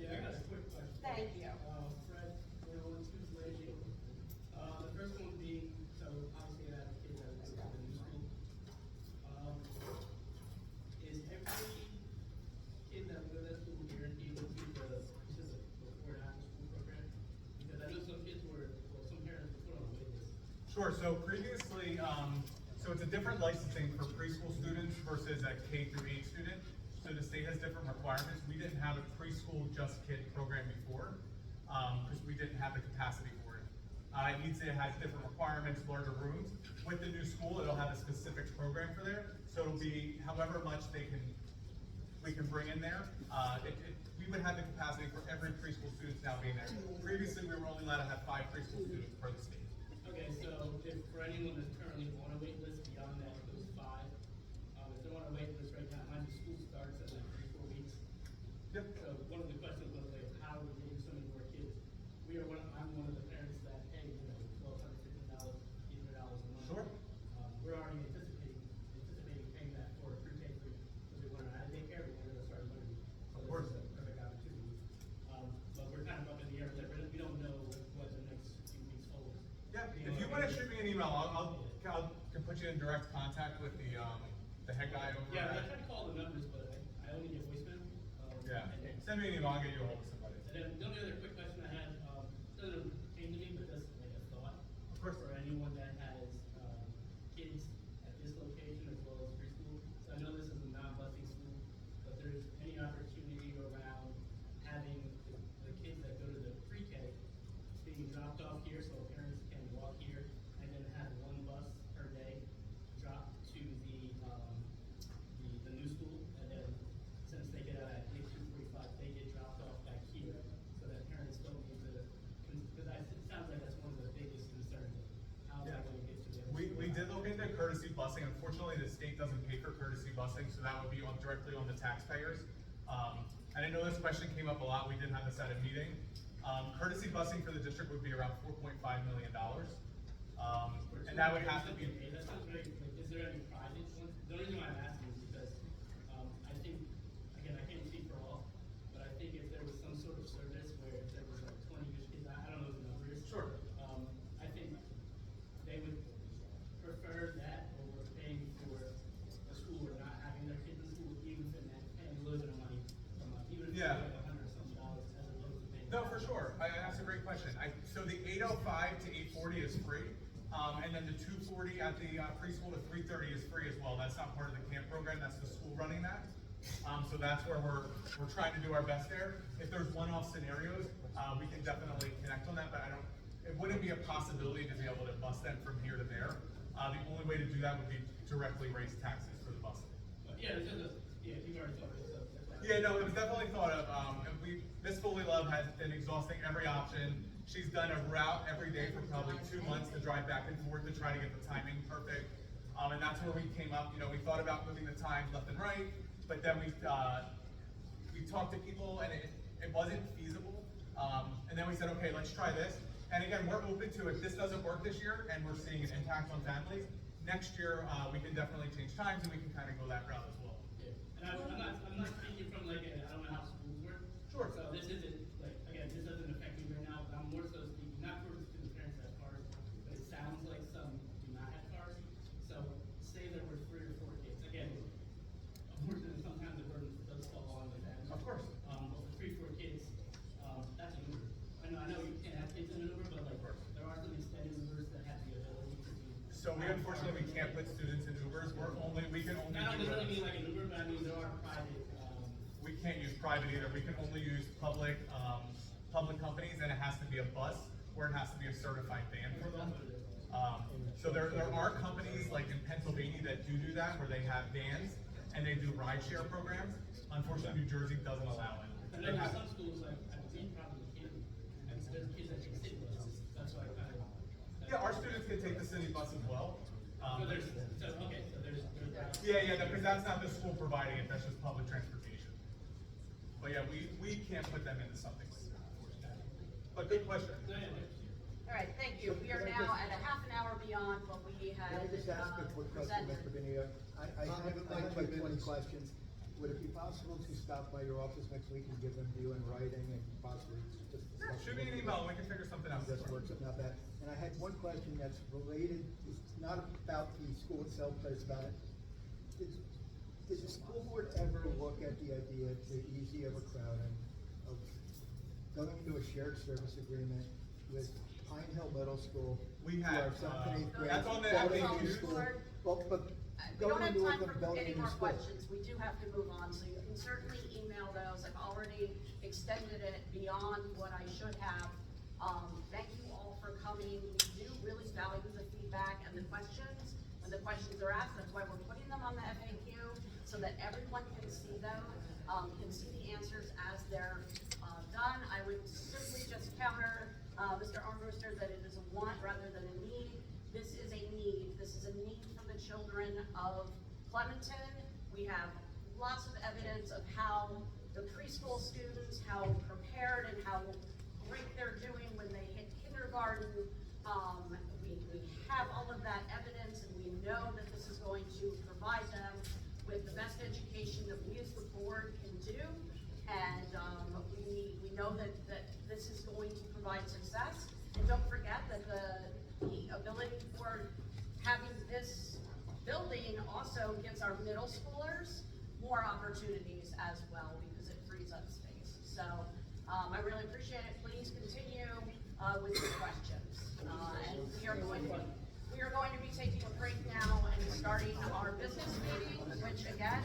Yeah, I got a quick question. Thank you. Fred, one, two, three. The first one would be, so obviously I have kids that go to the new school. Is every kid that goes to that school guaranteed to see the before and after school program? Because I know some kids were, well, some parents were put on a wait list. Sure, so previously, so it's a different licensing for preschool students versus a K through 8 student. So the state has different requirements. We didn't have a preschool just kid program before, because we didn't have the capacity for it. It needs to have different requirements, larger rooms. With the new school, it'll have a specific program for there. So it'll be however much we can bring in there. We would have the capacity for every preschool student now being there. Previously, we were only allowed to have 5 preschool students per the state. Okay, so if for anyone that's currently on a wait list beyond that, those 5, if they're on a wait list right now, mind you, school starts at like 3-4 weeks. Yep. So one of the questions was like, how are we getting so many more kids? I'm one of the parents that pay, $1,200, $1,500, $800 a month. Sure. We're already anticipating paying that for pre-K because we want to daycare, we want to start learning. So Of course. this is a perfect opportunity. But we're kind of up in the air with that. We don't know what the next few weeks holds. Yeah, if you want to shoot me an email, I can put you in direct contact with the head guy over Yeah, I at. tried to call the numbers, but I only get voicemail. Yeah, And then- send me an email, I'll get you a hold of somebody. And then the only other quick question I had, doesn't came to me, but just like a thought. Of course. For anyone that has, kids at this location as well as preschool. So I know this is a non-busing school, but there's any opportunity around having the kids that go to the pre-K being dropped off here so parents can walk here and then have one bus per day drop to the new school, and then since they get out at 2:45, they get dropped off back here, so that parents don't need to, because it sounds like that's one of the biggest concerns. How am I going to get to them? We did look into courtesy busing. Unfortunately, the state doesn't pay for courtesy busing, so that would be directly on the taxpayers. And I know this question came up a lot. We did have this at a meeting. Courtesy busing for the district would be around $4.5 million. And that would have to be. That sounds very, like, is there any private ones? The only reason why I'm asking is because, I think, again, I can't speak for all, but I think if there was some sort of service where if there was like 20-ish kids, I don't know the numbers. Sure. I think they would prefer that over paying for a school or not having their kids in school, even if they're paying a little bit of money, even if it's Yeah. like $100 or something as opposed to paying. No, for sure. That's a great question. So the 805 to 840 is free. And then the 240 at the preschool to 330 is free as well. That's not part of the camp program, that's the school running that. So that's where we're trying to do our best there. If there's one-off scenarios, we can definitely connect on that, but it wouldn't be a possibility to be able to bus them from here to there. The only way to do that would be directly raise taxes for the busing. Yeah, it's just you've already thought of it, so that's fine. Yeah, no, it was definitely thought of. And Miss Foley Love has been exhausting every option. She's done a route every day for probably 2 months to drive back and forth to try to get the timing perfect. And that's where we came up. We thought about moving the times left and right, but then we talked to people and it wasn't feasible. And then we said, okay, let's try this. And again, we're open to it. If this doesn't work this year and we're seeing an impact on families, next year we can definitely change times and we can kind of go that route as well. Yeah. And I'm not speaking from like I don't know how schools work. Sure. So this isn't like, again, this doesn't affect me right now, but I'm more so speaking, not for the parents that have cars, but it sounds like some do not have cars. So say there were 3 or 4 kids, again, unfortunately sometimes the burden does fall on the families. Of course. But for 3 or 4 kids, that's an Uber. I know you can't have kids in an Uber, but like, there are some extended Ubers that have the ability to do. So unfortunately, we can't put students in Ubers. We can only I don't do necessarily mean like an Uber, but I mean there are private, we can't use private either. We can only use public companies, and it has to be a bus or it has to be a certified van for them. So there are companies like in Pennsylvania that do that, where they have vans and they do rideshare programs. Unfortunately, New Jersey doesn't allow it. And then there's some schools like, I believe probably can, and there's kids that take city buses, that's why I kind of. Yeah, our students can take the city bus as well. So there's. Yeah, because that's not the school providing it, that's just public transportation. But yeah, we can't put them into something like that, unfortunately. But good question. All right, thank you. We are now at a half an hour beyond what we had Can I just ask a quick question, presented. Mr. Benito? I have like 20 questions. Would it be possible to stop by your office next week and give them to you in writing and possibly just discuss? Shoot me an email and we can figure something out. Just work something out that. And I had one question that's related, it's not about the school itself, but it's about it. Did the school board ever look at the idea to ease the overcrowding of going into a shared service agreement with Pine Hill Middle School? We have, for our 7th and 8th grade, that's on the building a FAQ. new school? Well, but We don't going have into time them for building any a new more school. questions. We do have to move on, so you can certainly email those. I've already extended it beyond what I should have. Thank you all for coming. We do really value the feedback and the questions. When the questions are asked, that's why we're putting them on the FAQ, so that everyone can see them, can see the answers as they're done. I would simply just counter Mr. Armbruster that it is a want rather than a need. This is a need. This is a need for the children of Clementon. We have lots of evidence of how the preschool students, how prepared and how great they're doing when they hit kindergarten. We have all of that evidence, and we know that this is going to provide them with the best education that we as the board can do. And we know that this is going to provide success. And don't forget that the ability for having this building also gives our middle schoolers more opportunities as well because it frees up space. So I really appreciate it. Please continue with your questions. And we are going to be taking a break now and starting our business meeting, which again